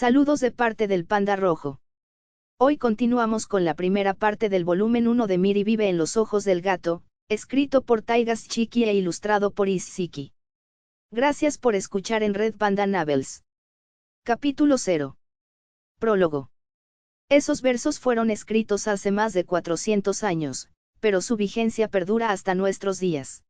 Saludos de parte del Panda Rojo. Hoy continuamos con la primera parte del volumen 1 de Miri vive en los ojos del gato, escrito por Taigas Chiki e ilustrado por Isiki. Gracias por escuchar en Red Panda Novels. Capítulo 0. Prólogo. Esos versos fueron escritos hace más de 400 años, pero su vigencia perdura hasta nuestros días.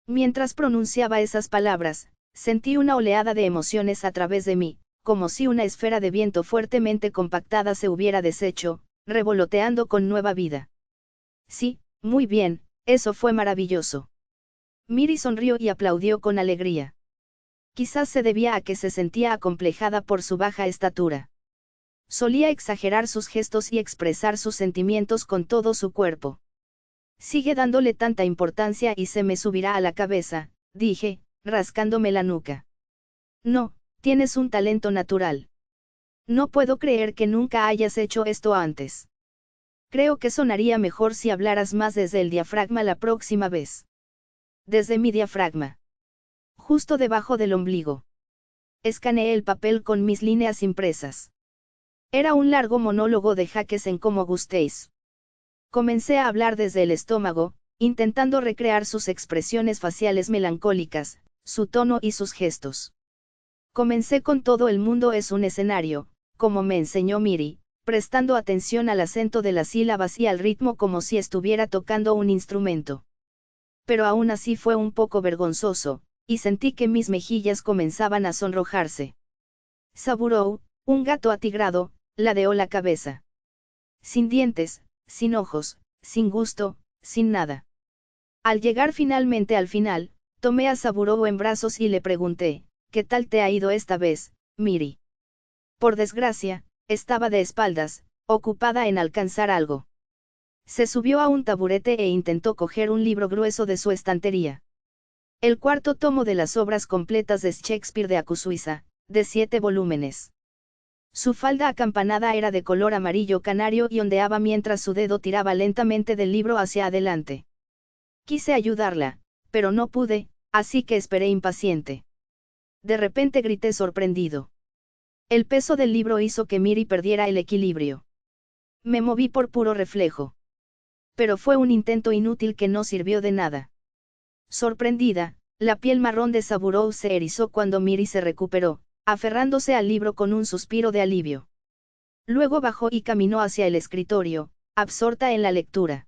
Mientras pronunciaba esas palabras, sentí una oleada de emociones a través de mí, como si una esfera de viento fuertemente compactada se hubiera deshecho, revoloteando con nueva vida. Sí, muy bien, eso fue maravilloso. Miri sonrió y aplaudió con alegría. Quizás se debía a que se sentía acomplejada por su baja estatura. Solía exagerar sus gestos y expresar sus sentimientos con todo su cuerpo. Sigue dándole tanta importancia y se me subirá a la cabeza, dije, rascándome la nuca. No, tienes un talento natural. No puedo creer que nunca hayas hecho esto antes. Creo que sonaría mejor si hablaras más desde el diafragma la próxima vez. Desde mi diafragma. Justo debajo del ombligo. Escaneé el papel con mis líneas impresas. Era un largo monólogo de jaques en como gustéis. Comencé a hablar desde el estómago, intentando recrear sus expresiones faciales melancólicas, su tono y sus gestos. Comencé con todo el mundo es un escenario, como me enseñó Miri, prestando atención al acento de las sílabas y al ritmo como si estuviera tocando un instrumento. Pero aún así fue un poco vergonzoso, y sentí que mis mejillas comenzaban a sonrojarse. Saburou, un gato atigrado, ladeó la cabeza. Sin dientes, sin ojos, sin gusto, sin nada. Al llegar finalmente al final, tomé a Saburou en brazos y le pregunté, ¿qué tal te ha ido esta vez, Miri? Por desgracia, estaba de espaldas, ocupada en alcanzar algo. Se subió a un taburete e intentó coger un libro grueso de su estantería. El cuarto tomo de las obras completas de Shakespeare de Akusuisa, de 7 volúmenes. Su falda acampanada era de color amarillo canario y ondeaba mientras su dedo tiraba lentamente del libro hacia adelante. Quise ayudarla, pero no pude, así que esperé impaciente. De repente grité sorprendido. El peso del libro hizo que Miri perdiera el equilibrio. Me moví por puro reflejo. Pero fue un intento inútil que no sirvió de nada. Sorprendida, la piel marrón de Saburou se erizó cuando Miri se recuperó, aferrándose al libro con un suspiro de alivio. Luego bajó y caminó hacia el escritorio, absorta en la lectura.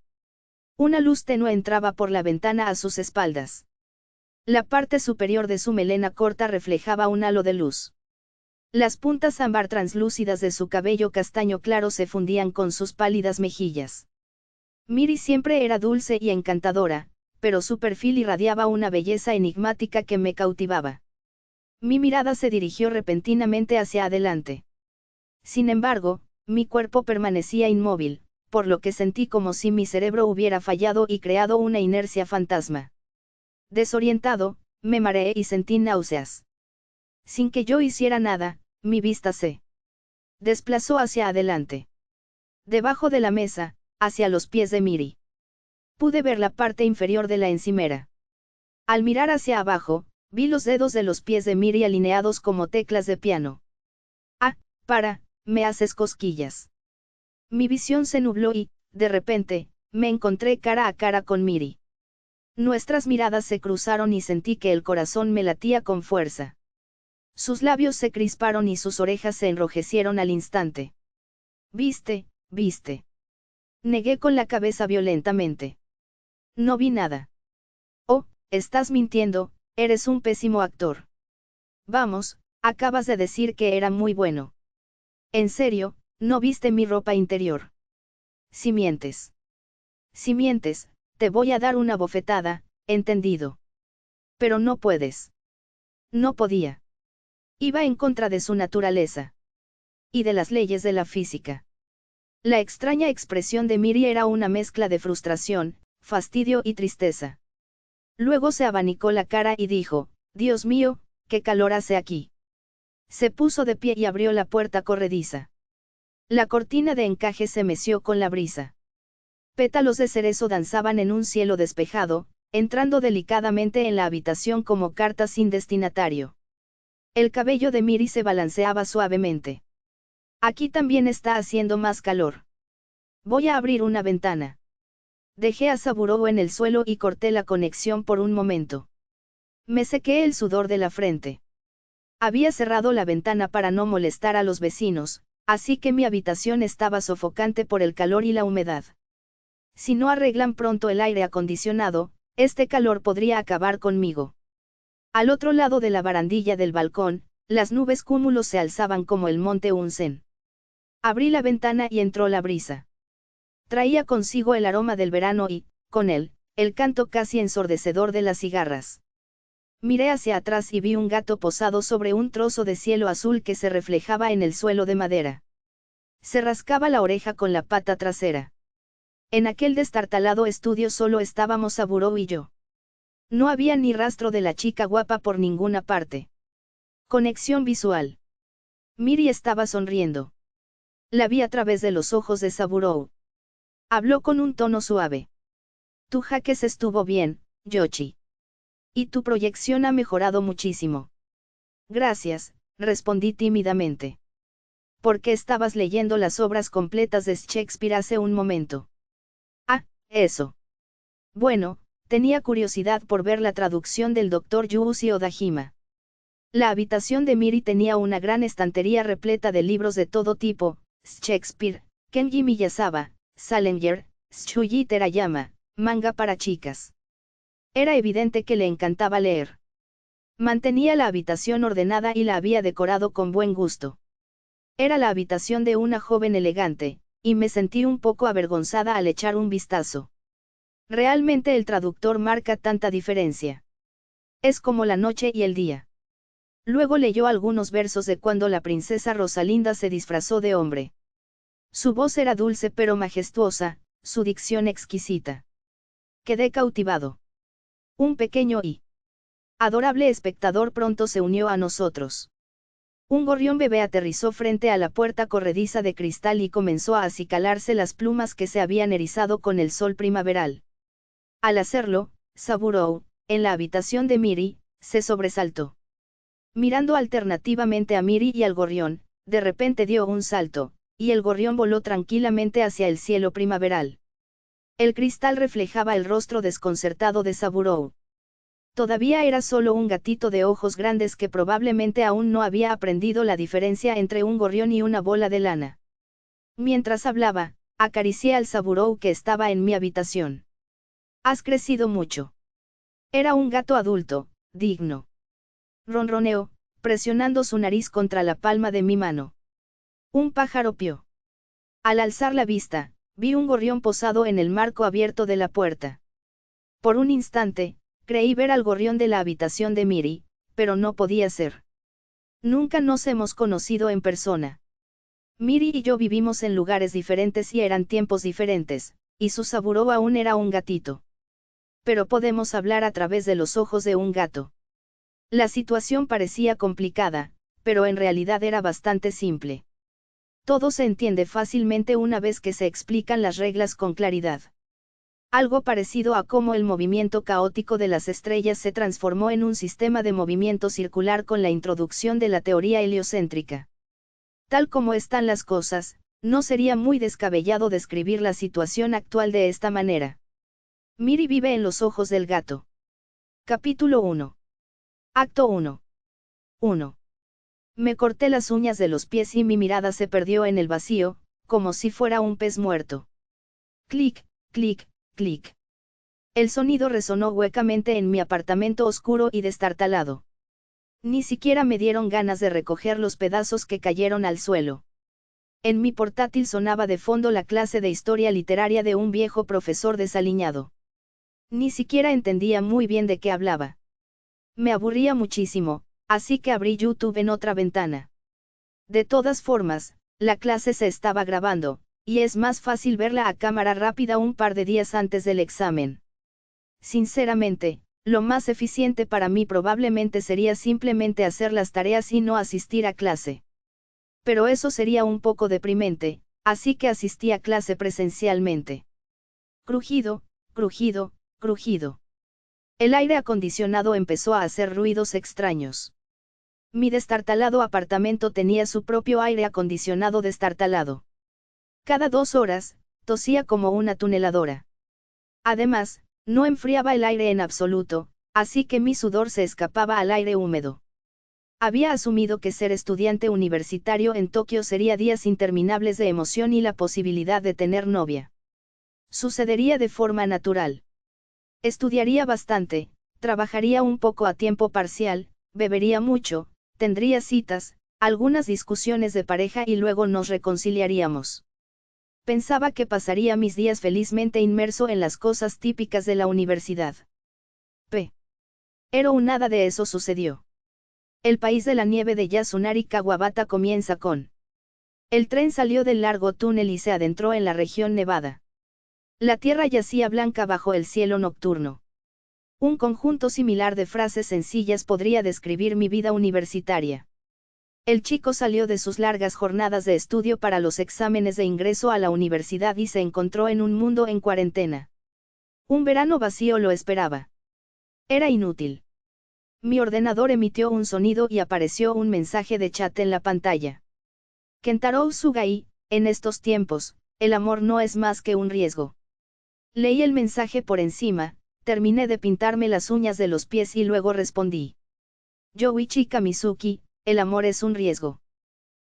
Una luz tenue entraba por la ventana a sus espaldas. La parte superior de su melena corta reflejaba un halo de luz. Las puntas ámbar translúcidas de su cabello castaño claro se fundían con sus pálidas mejillas. Miri siempre era dulce y encantadora, pero su perfil irradiaba una belleza enigmática que me cautivaba. Mi mirada se dirigió repentinamente hacia adelante. Sin embargo, mi cuerpo permanecía inmóvil, por lo que sentí como si mi cerebro hubiera fallado y creado una inercia fantasma. Desorientado, me mareé y sentí náuseas. Sin que yo hiciera nada, mi vista se desplazó hacia adelante. Debajo de la mesa, hacia los pies de Miri. Pude ver la parte inferior de la encimera. Al mirar hacia abajo, vi los dedos de los pies de Miri alineados como teclas de piano. Ah, me haces cosquillas. Mi visión se nubló y, de repente, me encontré cara a cara con Miri. Nuestras miradas se cruzaron y sentí que el corazón me latía con fuerza. Sus labios se crisparon y sus orejas se enrojecieron al instante. ¿Viste? Negué con la cabeza violentamente. No vi nada. Oh, estás mintiendo, eres un pésimo actor. Vamos, acabas de decir que era muy bueno. En serio, ¿no viste mi ropa interior? Si mientes. Si mientes, te voy a dar una bofetada, ¿entendido? Pero no puedes. No podía. Iba en contra de su naturaleza. Y de las leyes de la física. La extraña expresión de Miri era una mezcla de frustración, fastidio y tristeza. Luego se abanicó la cara y dijo, Dios mío, qué calor hace aquí. Se puso de pie y abrió la puerta corrediza. La cortina de encaje se meció con la brisa. Pétalos de cerezo danzaban en un cielo despejado, entrando delicadamente en la habitación como cartas sin destinatario. El cabello de Miri se balanceaba suavemente. Aquí también está haciendo más calor. Voy a abrir una ventana. Dejé a Saburo en el suelo y corté la conexión por un momento. Me sequé el sudor de la frente. Había cerrado la ventana para no molestar a los vecinos, así que mi habitación estaba sofocante por el calor y la humedad. Si no arreglan pronto el aire acondicionado, este calor podría acabar conmigo. Al otro lado de la barandilla del balcón, las nubes cúmulos se alzaban como el monte Unsen. Abrí la ventana y entró la brisa. Traía consigo el aroma del verano y, con él, el canto casi ensordecedor de las cigarras. Miré hacia atrás y vi un gato posado sobre un trozo de cielo azul que se reflejaba en el suelo de madera. Se rascaba la oreja con la pata trasera. En aquel destartalado estudio solo estábamos Saburo y yo. No había ni rastro de la chica guapa por ninguna parte. Conexión visual. Miri estaba sonriendo. La vi a través de los ojos de Saburo. Habló con un tono suave. Tu jaques estuvo bien, Yoshi. Y tu proyección ha mejorado muchísimo. Gracias, respondí tímidamente. ¿Por qué estabas leyendo las obras completas de Shakespeare hace un momento? Ah, eso. Bueno, tenía curiosidad por ver la traducción del Dr. Yuusi Odajima. La habitación de Miri tenía una gran estantería repleta de libros de todo tipo: Shakespeare, Kenji Miyazawa, Salinger, Shuji Terayama, manga para chicas. Era evidente que le encantaba leer. Mantenía la habitación ordenada y la había decorado con buen gusto. Era la habitación de una joven elegante, y me sentí un poco avergonzada al echar un vistazo. Realmente el traductor marca tanta diferencia. Es como la noche y el día. Luego leyó algunos versos de cuando la princesa Rosalinda se disfrazó de hombre. Su voz era dulce pero majestuosa, su dicción exquisita. Quedé cautivado. Un pequeño y adorable espectador pronto se unió a nosotros. Un gorrión bebé aterrizó frente a la puerta corrediza de cristal y comenzó a acicalarse las plumas que se habían erizado con el sol primaveral. Al hacerlo, Saburo, en la habitación de Miri, se sobresaltó. Mirando alternativamente a Miri y al gorrión, de repente dio un salto, y el gorrión voló tranquilamente hacia el cielo primaveral. El cristal reflejaba el rostro desconcertado de Saburo. Todavía era solo un gatito de ojos grandes que probablemente aún no había aprendido la diferencia entre un gorrión y una bola de lana. Mientras hablaba, acaricié al Saburo que estaba en mi habitación. Has crecido mucho. Era un gato adulto, digno. Ronroneó, presionando su nariz contra la palma de mi mano. Un pájaro pió. Al alzar la vista, vi un gorrión posado en el marco abierto de la puerta. Por un instante, creí ver al gorrión de la habitación de Miri, pero no podía ser. Nunca nos hemos conocido en persona. Miri y yo vivimos en lugares diferentes y eran tiempos diferentes, y su Saburo aún era un gatito. Pero podemos hablar a través de los ojos de un gato. La situación parecía complicada, pero en realidad era bastante simple. Todo se entiende fácilmente una vez que se explican las reglas con claridad. Algo parecido a cómo el movimiento caótico de las estrellas se transformó en un sistema de movimiento circular con la introducción de la teoría heliocéntrica. Tal como están las cosas, no sería muy descabellado describir la situación actual de esta manera. Miri vive en los ojos del gato. Capítulo 1. Acto 1. 1. Me corté las uñas de los pies y mi mirada se perdió en el vacío, como si fuera un pez muerto. Clic, clic, clic. El sonido resonó huecamente en mi apartamento oscuro y destartalado. Ni siquiera me dieron ganas de recoger los pedazos que cayeron al suelo. En mi portátil sonaba de fondo la clase de historia literaria de un viejo profesor desaliñado. Ni siquiera entendía muy bien de qué hablaba. Me aburría muchísimo, así que abrí YouTube en otra ventana. De todas formas, la clase se estaba grabando, y es más fácil verla a cámara rápida un par de días antes del examen. Sinceramente, lo más eficiente para mí probablemente sería simplemente hacer las tareas y no asistir a clase. Pero eso sería un poco deprimente, así que asistí a clase presencialmente. Crujido, crujido, crujido. El aire acondicionado empezó a hacer ruidos extraños. Mi destartalado apartamento tenía su propio aire acondicionado destartalado. Cada 2 horas, tosía como una tuneladora. Además, no enfriaba el aire en absoluto, así que mi sudor se escapaba al aire húmedo. Había asumido que ser estudiante universitario en Tokio sería días interminables de emoción y la posibilidad de tener novia. Sucedería de forma natural. Estudiaría bastante, trabajaría un poco a tiempo parcial, bebería mucho, tendría citas, algunas discusiones de pareja y luego nos reconciliaríamos. Pensaba que pasaría mis días felizmente inmerso en las cosas típicas de la universidad. Pero nada de eso sucedió. El país de la nieve de Yasunari Kawabata comienza con. El tren salió del largo túnel y se adentró en la región nevada. La tierra yacía blanca bajo el cielo nocturno. Un conjunto similar de frases sencillas podría describir mi vida universitaria. El chico salió de sus largas jornadas de estudio para los exámenes de ingreso a la universidad y se encontró en un mundo en cuarentena. Un verano vacío lo esperaba. Era inútil. Mi ordenador emitió un sonido y apareció un mensaje de chat en la pantalla. Kentaro Sugai, en estos tiempos, el amor no es más que un riesgo. Leí el mensaje por encima, terminé de pintarme las uñas de los pies y luego respondí. Yoichi Kamizuki, el amor es un riesgo.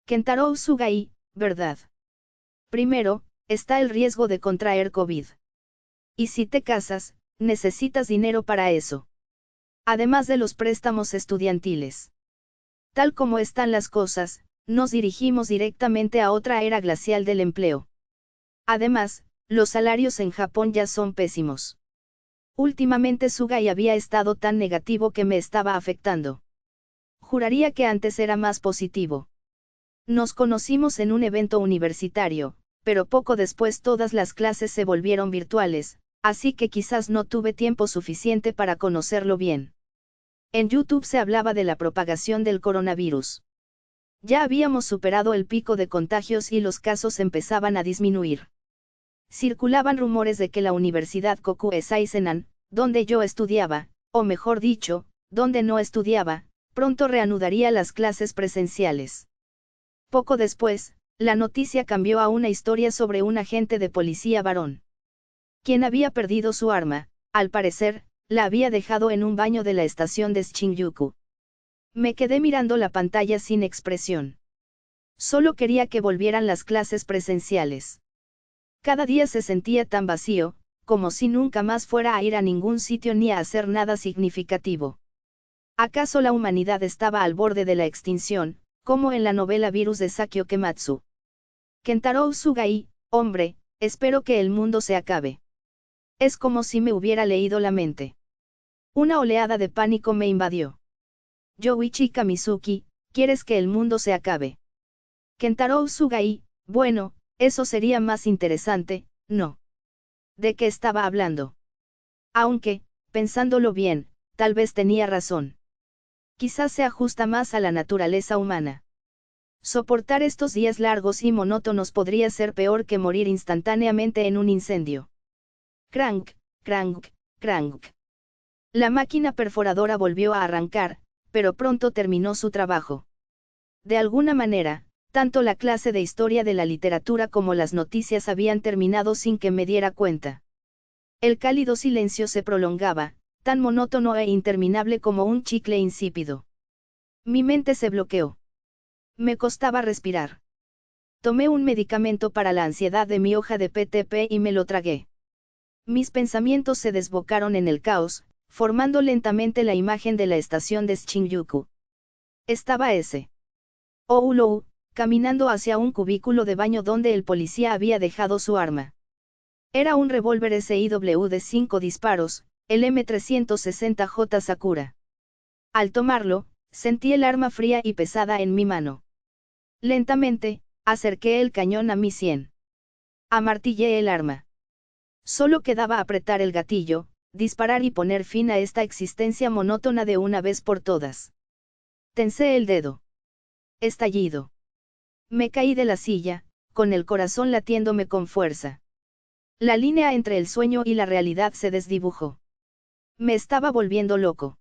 Kentaro Sugai, ¿verdad? Primero, está el riesgo de contraer COVID. Y si te casas, necesitas dinero para eso. Además de los préstamos estudiantiles. Tal como están las cosas, nos dirigimos directamente a otra era glacial del empleo. Además, los salarios en Japón ya son pésimos. Últimamente Sugai había estado tan negativo que me estaba afectando. Juraría que antes era más positivo. Nos conocimos en un evento universitario, pero poco después todas las clases se volvieron virtuales, así que quizás no tuve tiempo suficiente para conocerlo bien. En YouTube se hablaba de la propagación del coronavirus. Ya habíamos superado el pico de contagios y los casos empezaban a disminuir. Circulaban rumores de que la Universidad Kokusai Seinan, donde yo estudiaba, o mejor dicho, donde no estudiaba, pronto reanudaría las clases presenciales. Poco después, la noticia cambió a una historia sobre un agente de policía varón. Quien había perdido su arma, al parecer, la había dejado en un baño de la estación de Shinjuku. Me quedé mirando la pantalla sin expresión. Solo quería que volvieran las clases presenciales. Cada día se sentía tan vacío, como si nunca más fuera a ir a ningún sitio ni a hacer nada significativo. ¿Acaso la humanidad estaba al borde de la extinción, como en la novela Virus de Sakio Kematsu? Kentaro Sugai, hombre, espero que el mundo se acabe. Es como si me hubiera leído la mente. Una oleada de pánico me invadió. Yoichi Kamizuki, ¿quieres que el mundo se acabe? Kentaro Sugai, bueno, eso sería más interesante, ¿no? ¿De qué estaba hablando? Aunque, pensándolo bien, tal vez tenía razón. Quizás se ajusta más a la naturaleza humana. Soportar estos días largos y monótonos podría ser peor que morir instantáneamente en un incendio. Crank, crank, crank. La máquina perforadora volvió a arrancar, pero pronto terminó su trabajo. De alguna manera, tanto la clase de historia de la literatura como las noticias habían terminado sin que me diera cuenta. El cálido silencio se prolongaba, tan monótono e interminable como un chicle insípido. Mi mente se bloqueó. Me costaba respirar. Tomé un medicamento para la ansiedad de mi hoja de PTP y me lo tragué. Mis pensamientos se desbocaron en el caos, formando lentamente la imagen de la estación de Shinjuku. Estaba ese. Oulou, caminando hacia un cubículo de baño donde el policía había dejado su arma. Era un revólver SIW de 5 disparos, el M360J Sakura. Al tomarlo, sentí el arma fría y pesada en mi mano. Lentamente, acerqué el cañón a mi sien. Amartillé el arma. Solo quedaba apretar el gatillo, disparar y poner fin a esta existencia monótona de una vez por todas. Tensé el dedo. Estallido. Me caí de la silla, con el corazón latiéndome con fuerza. La línea entre el sueño y la realidad se desdibujó. Me estaba volviendo loco.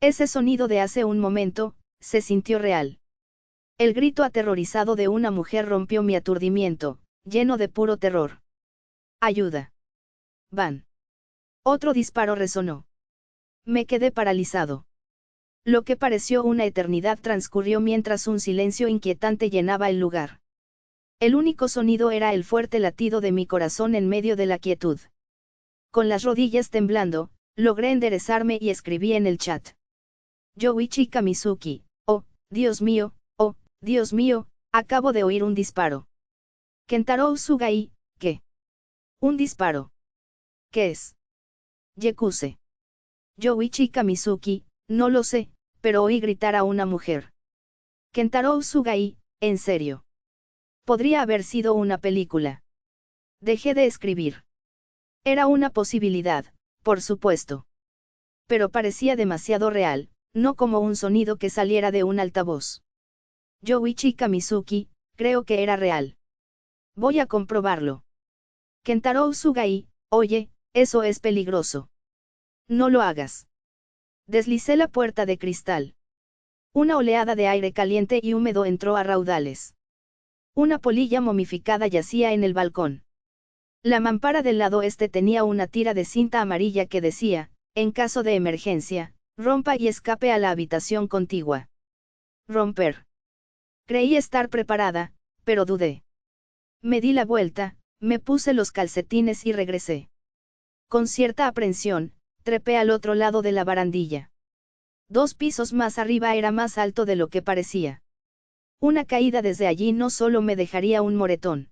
Ese sonido de hace un momento, se sintió real. El grito aterrorizado de una mujer rompió mi aturdimiento, lleno de puro terror. ¡Ayuda! ¡Van! Otro disparo resonó. Me quedé paralizado. Lo que pareció una eternidad transcurrió mientras un silencio inquietante llenaba el lugar. El único sonido era el fuerte latido de mi corazón en medio de la quietud. Con las rodillas temblando, logré enderezarme y escribí en el chat. Yoichi Kamizuki, oh, Dios mío, acabo de oír un disparo. Kentaro Usugai, ¿qué? ¿Un disparo? ¿Qué es? Yekuse. Yoichi Kamizuki, no lo sé, pero oí gritar a una mujer. Kentaro Usugai, ¿en serio? Podría haber sido una película. Dejé de escribir. Era una posibilidad, por supuesto. Pero parecía demasiado real, no como un sonido que saliera de un altavoz. Yoichi Kamizuki, creo que era real. Voy a comprobarlo. Kentaro Usugai, oye, eso es peligroso. No lo hagas. Deslicé la puerta de cristal. Una oleada de aire caliente y húmedo entró a raudales. Una polilla momificada yacía en el balcón. La mampara del lado este tenía una tira de cinta amarilla que decía, en caso de emergencia, rompa y escape a la habitación contigua. Romper. Creí estar preparada, pero dudé. Me di la vuelta, me puse los calcetines y regresé. Con cierta aprensión, trepé al otro lado de la barandilla. 2 pisos más arriba era más alto de lo que parecía. Una caída desde allí no solo me dejaría un moretón.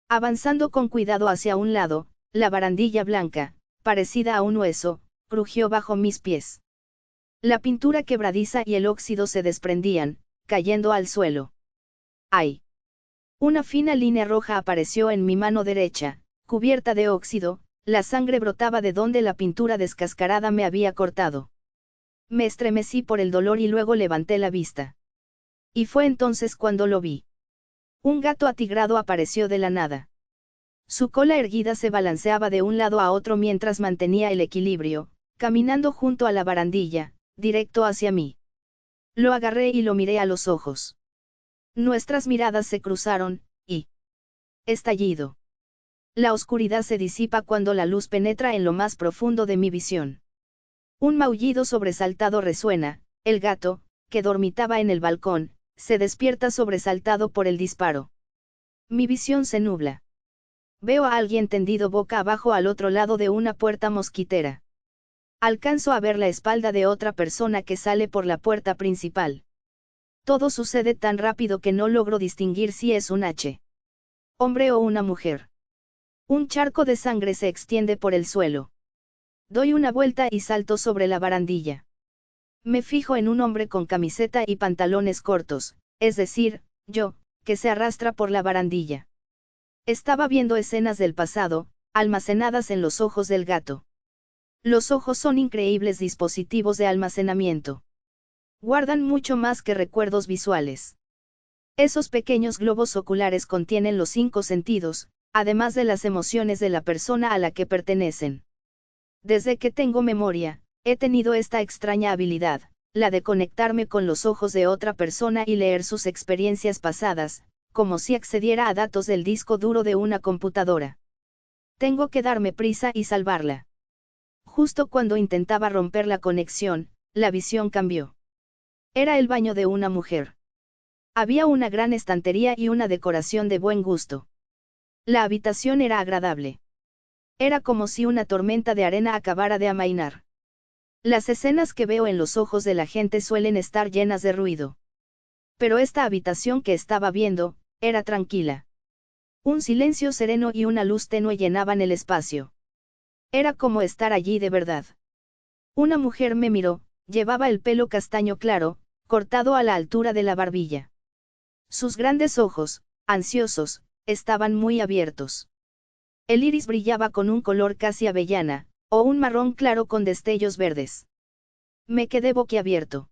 Avanzando con cuidado hacia un lado, la barandilla blanca, parecida a un hueso, crujió bajo mis pies. La pintura quebradiza y el óxido se desprendían, cayendo al suelo. ¡Ay! Una fina línea roja apareció en mi mano derecha, cubierta de óxido, la sangre brotaba de donde la pintura descascarada me había cortado. Me estremecí por el dolor y luego levanté la vista. Y fue entonces cuando lo vi. Un gato atigrado apareció de la nada. Su cola erguida se balanceaba de un lado a otro mientras mantenía el equilibrio, caminando junto a la barandilla, directo hacia mí. Lo agarré y lo miré a los ojos. Nuestras miradas se cruzaron, y... estallido. La oscuridad se disipa cuando la luz penetra en lo más profundo de mi visión. Un maullido sobresaltado resuena, el gato, que dormitaba en el balcón, se despierta sobresaltado por el disparo. Mi visión se nubla. Veo a alguien tendido boca abajo al otro lado de una puerta mosquitera. Alcanzo a ver la espalda de otra persona que sale por la puerta principal. Todo sucede tan rápido que no logro distinguir si es un hombre o una mujer. Un charco de sangre se extiende por el suelo. Doy una vuelta y salto sobre la barandilla. Me fijo en un hombre con camiseta y pantalones cortos, es decir, yo, que se arrastra por la barandilla. Estaba viendo escenas del pasado, almacenadas en los ojos del gato. Los ojos son increíbles dispositivos de almacenamiento. Guardan mucho más que recuerdos visuales. Esos pequeños globos oculares contienen los 5 sentidos, además de las emociones de la persona a la que pertenecen. Desde que tengo memoria, he tenido esta extraña habilidad, la de conectarme con los ojos de otra persona y leer sus experiencias pasadas, como si accediera a datos del disco duro de una computadora. Tengo que darme prisa y salvarla. Justo cuando intentaba romper la conexión, la visión cambió. Era el baño de una mujer. Había una gran estantería y una decoración de buen gusto. La habitación era agradable. Era como si una tormenta de arena acabara de amainar. Las escenas que veo en los ojos de la gente suelen estar llenas de ruido. Pero esta habitación que estaba viendo, era tranquila. Un silencio sereno y una luz tenue llenaban el espacio. Era como estar allí de verdad. Una mujer me miró, llevaba el pelo castaño claro, cortado a la altura de la barbilla. Sus grandes ojos, ansiosos, estaban muy abiertos. El iris brillaba con un color casi avellana, o un marrón claro con destellos verdes. Me quedé boquiabierto.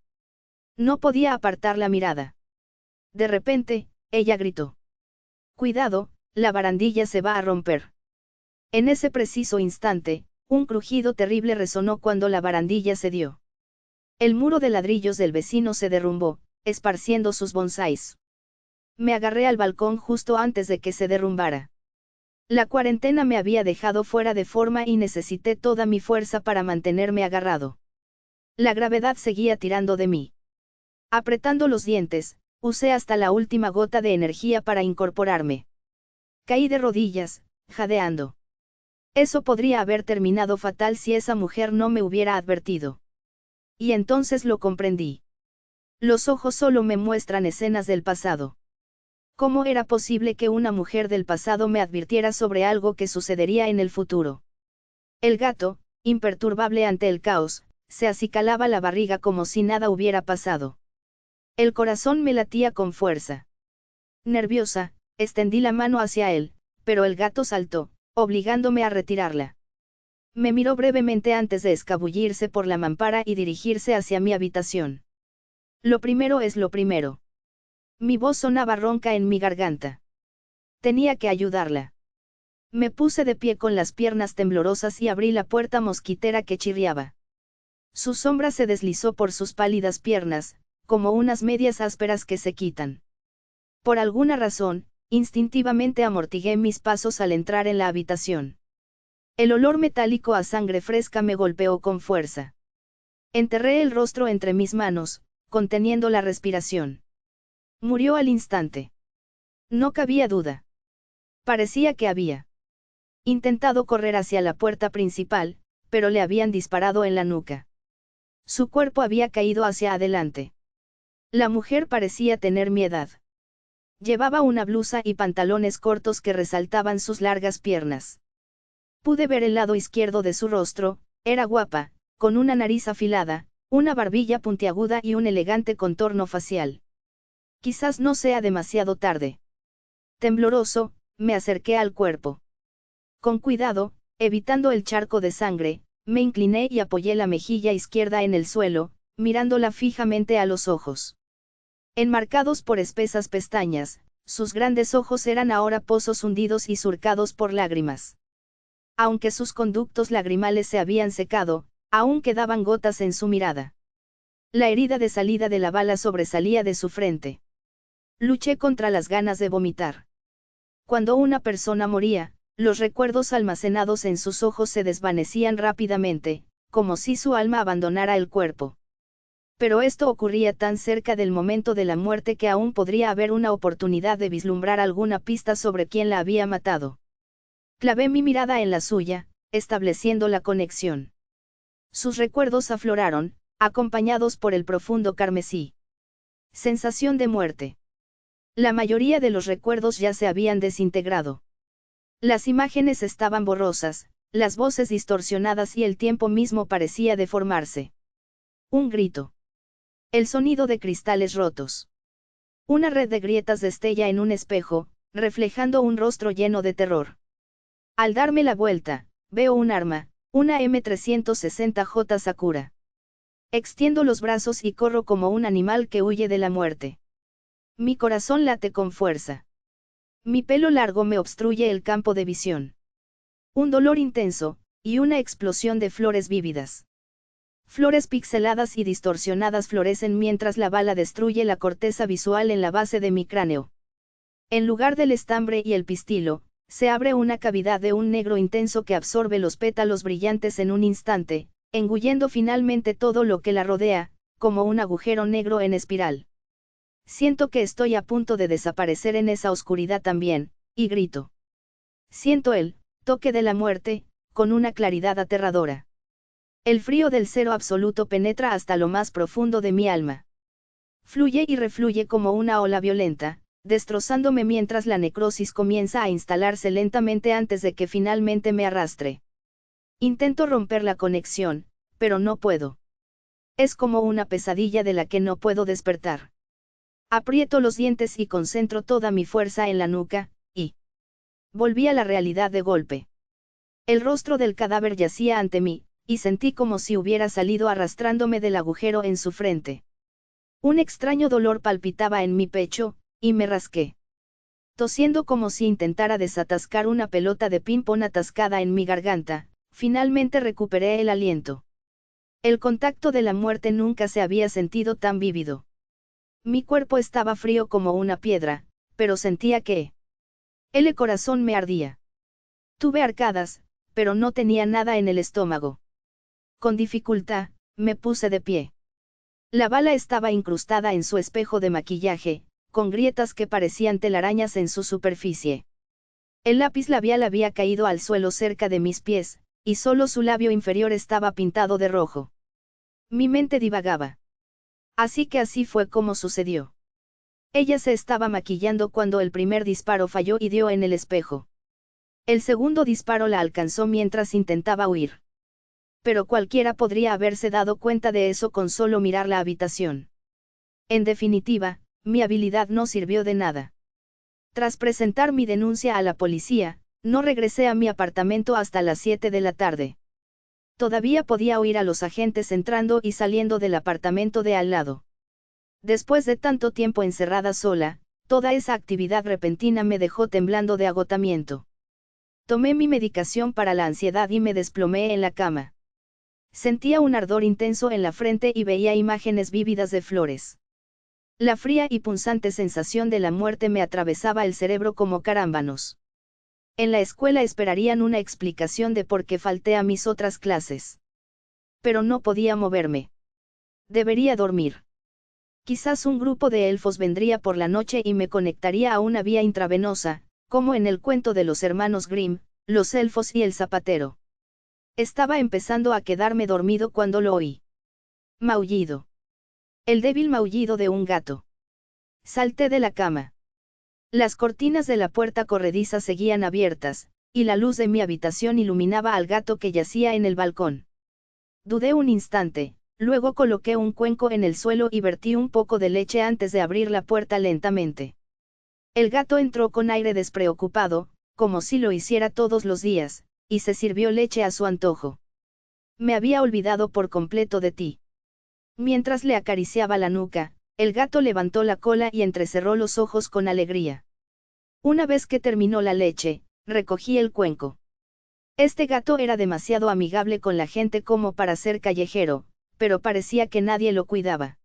No podía apartar la mirada. De repente, ella gritó. Cuidado, la barandilla se va a romper. En ese preciso instante, un crujido terrible resonó cuando la barandilla cedió. El muro de ladrillos del vecino se derrumbó, esparciendo sus bonsáis. Me agarré al balcón justo antes de que se derrumbara. La cuarentena me había dejado fuera de forma y necesité toda mi fuerza para mantenerme agarrado. La gravedad seguía tirando de mí. Apretando los dientes, usé hasta la última gota de energía para incorporarme. Caí de rodillas, jadeando. Eso podría haber terminado fatal si esa mujer no me hubiera advertido. Y entonces lo comprendí. Los ojos solo me muestran escenas del pasado. ¿Cómo era posible que una mujer del pasado me advirtiera sobre algo que sucedería en el futuro? El gato, imperturbable ante el caos, se acicalaba la barriga como si nada hubiera pasado. El corazón me latía con fuerza. Nerviosa, extendí la mano hacia él, pero el gato saltó, obligándome a retirarla. Me miró brevemente antes de escabullirse por la mampara y dirigirse hacia mi habitación. Lo primero es lo primero. Mi voz sonaba ronca en mi garganta. Tenía que ayudarla. Me puse de pie con las piernas temblorosas y abrí la puerta mosquitera que chirriaba. Su sombra se deslizó por sus pálidas piernas, como unas medias ásperas que se quitan. Por alguna razón, instintivamente amortigué mis pasos al entrar en la habitación. El olor metálico a sangre fresca me golpeó con fuerza. Enterré el rostro entre mis manos, conteniendo la respiración. Murió al instante. No cabía duda. Parecía que había intentado correr hacia la puerta principal, pero le habían disparado en la nuca. Su cuerpo había caído hacia adelante. La mujer parecía tener mi edad. Llevaba una blusa y pantalones cortos que resaltaban sus largas piernas. Pude ver el lado izquierdo de su rostro, era guapa, con una nariz afilada, una barbilla puntiaguda y un elegante contorno facial. Quizás no sea demasiado tarde. Tembloroso, me acerqué al cuerpo. Con cuidado, evitando el charco de sangre, me incliné y apoyé la mejilla izquierda en el suelo, mirándola fijamente a los ojos. Enmarcados por espesas pestañas, sus grandes ojos eran ahora pozos hundidos y surcados por lágrimas. Aunque sus conductos lagrimales se habían secado, aún quedaban gotas en su mirada. La herida de salida de la bala sobresalía de su frente. Luché contra las ganas de vomitar. Cuando una persona moría, los recuerdos almacenados en sus ojos se desvanecían rápidamente, como si su alma abandonara el cuerpo. Pero esto ocurría tan cerca del momento de la muerte que aún podría haber una oportunidad de vislumbrar alguna pista sobre quién la había matado. Clavé mi mirada en la suya, estableciendo la conexión. Sus recuerdos afloraron, acompañados por el profundo carmesí. Sensación de muerte. La mayoría de los recuerdos ya se habían desintegrado. Las imágenes estaban borrosas, las voces distorsionadas y el tiempo mismo parecía deformarse. Un grito. El sonido de cristales rotos. Una red de grietas destella en un espejo, reflejando un rostro lleno de terror. Al darme la vuelta, veo un arma, una M360J Sakura. Extiendo los brazos y corro como un animal que huye de la muerte. Mi corazón late con fuerza. Mi pelo largo me obstruye el campo de visión. Un dolor intenso, y una explosión de flores vívidas. Flores pixeladas y distorsionadas florecen mientras la bala destruye la corteza visual en la base de mi cráneo. En lugar del estambre y el pistilo, se abre una cavidad de un negro intenso que absorbe los pétalos brillantes en un instante, engullendo finalmente todo lo que la rodea, como un agujero negro en espiral. Siento que estoy a punto de desaparecer en esa oscuridad también, y grito. Siento el toque de la muerte, con una claridad aterradora. El frío del cero absoluto penetra hasta lo más profundo de mi alma. Fluye y refluye como una ola violenta, destrozándome mientras la necrosis comienza a instalarse lentamente antes de que finalmente me arrastre. Intento romper la conexión, pero no puedo. Es como una pesadilla de la que no puedo despertar. Aprieto los dientes y concentro toda mi fuerza en la nuca, y volví a la realidad de golpe. El rostro del cadáver yacía ante mí, y sentí como si hubiera salido arrastrándome del agujero en su frente. Un extraño dolor palpitaba en mi pecho, y me rasqué. Tosiendo como si intentara desatascar una pelota de ping-pong atascada en mi garganta, finalmente recuperé el aliento. El contacto de la muerte nunca se había sentido tan vívido. Mi cuerpo estaba frío como una piedra, pero sentía que el corazón me ardía. Tuve arcadas, pero no tenía nada en el estómago. Con dificultad, me puse de pie. La bala estaba incrustada en su espejo de maquillaje, con grietas que parecían telarañas en su superficie. El lápiz labial había caído al suelo cerca de mis pies, y solo su labio inferior estaba pintado de rojo. Mi mente divagaba. Así que así fue como sucedió. Ella se estaba maquillando cuando el primer disparo falló y dio en el espejo. El segundo disparo la alcanzó mientras intentaba huir. Pero cualquiera podría haberse dado cuenta de eso con solo mirar la habitación. En definitiva, mi habilidad no sirvió de nada. Tras presentar mi denuncia a la policía, no regresé a mi apartamento hasta las 7 de la tarde. Todavía podía oír a los agentes entrando y saliendo del apartamento de al lado. Después de tanto tiempo encerrada sola, toda esa actividad repentina me dejó temblando de agotamiento. Tomé mi medicación para la ansiedad y me desplomé en la cama. Sentía un ardor intenso en la frente y veía imágenes vívidas de flores. La fría y punzante sensación de la muerte me atravesaba el cerebro como carámbanos. En la escuela esperarían una explicación de por qué falté a mis otras clases. Pero no podía moverme. Debería dormir. Quizás un grupo de elfos vendría por la noche y me conectaría a una vía intravenosa, como en el cuento de los hermanos Grimm, los elfos y el zapatero. Estaba empezando a quedarme dormido cuando lo oí. Maullido. El débil maullido de un gato. Salté de la cama. Las cortinas de la puerta corrediza seguían abiertas, y la luz de mi habitación iluminaba al gato que yacía en el balcón. Dudé un instante, luego coloqué un cuenco en el suelo y vertí un poco de leche antes de abrir la puerta lentamente. El gato entró con aire despreocupado, como si lo hiciera todos los días, y se sirvió leche a su antojo. Me había olvidado por completo de ti. Mientras le acariciaba la nuca, el gato levantó la cola y entrecerró los ojos con alegría. Una vez que terminó la leche, recogí el cuenco. Este gato era demasiado amigable con la gente como para ser callejero, pero parecía que nadie lo cuidaba.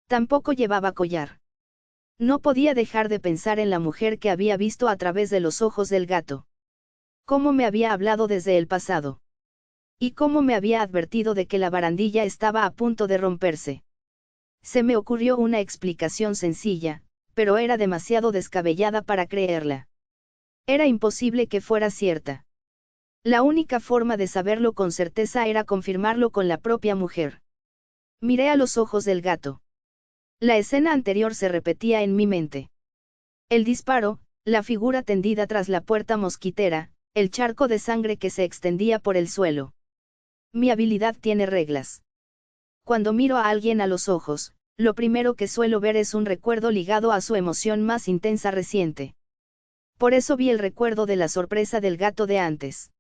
Tampoco llevaba collar. No podía dejar de pensar en la mujer que había visto a través de los ojos del gato. Cómo me había hablado desde el pasado. Y cómo me había advertido de que la barandilla estaba a punto de romperse. Se me ocurrió una explicación sencilla, pero era demasiado descabellada para creerla. Era imposible que fuera cierta. La única forma de saberlo con certeza era confirmarlo con la propia mujer. Miré a los ojos del gato. La escena anterior se repetía en mi mente. El disparo, la figura tendida tras la puerta mosquitera, el charco de sangre que se extendía por el suelo. Mi habilidad tiene reglas. Cuando miro a alguien a los ojos, lo primero que suelo ver es un recuerdo ligado a su emoción más intensa reciente. Por eso vi el recuerdo de la sorpresa del gato de antes.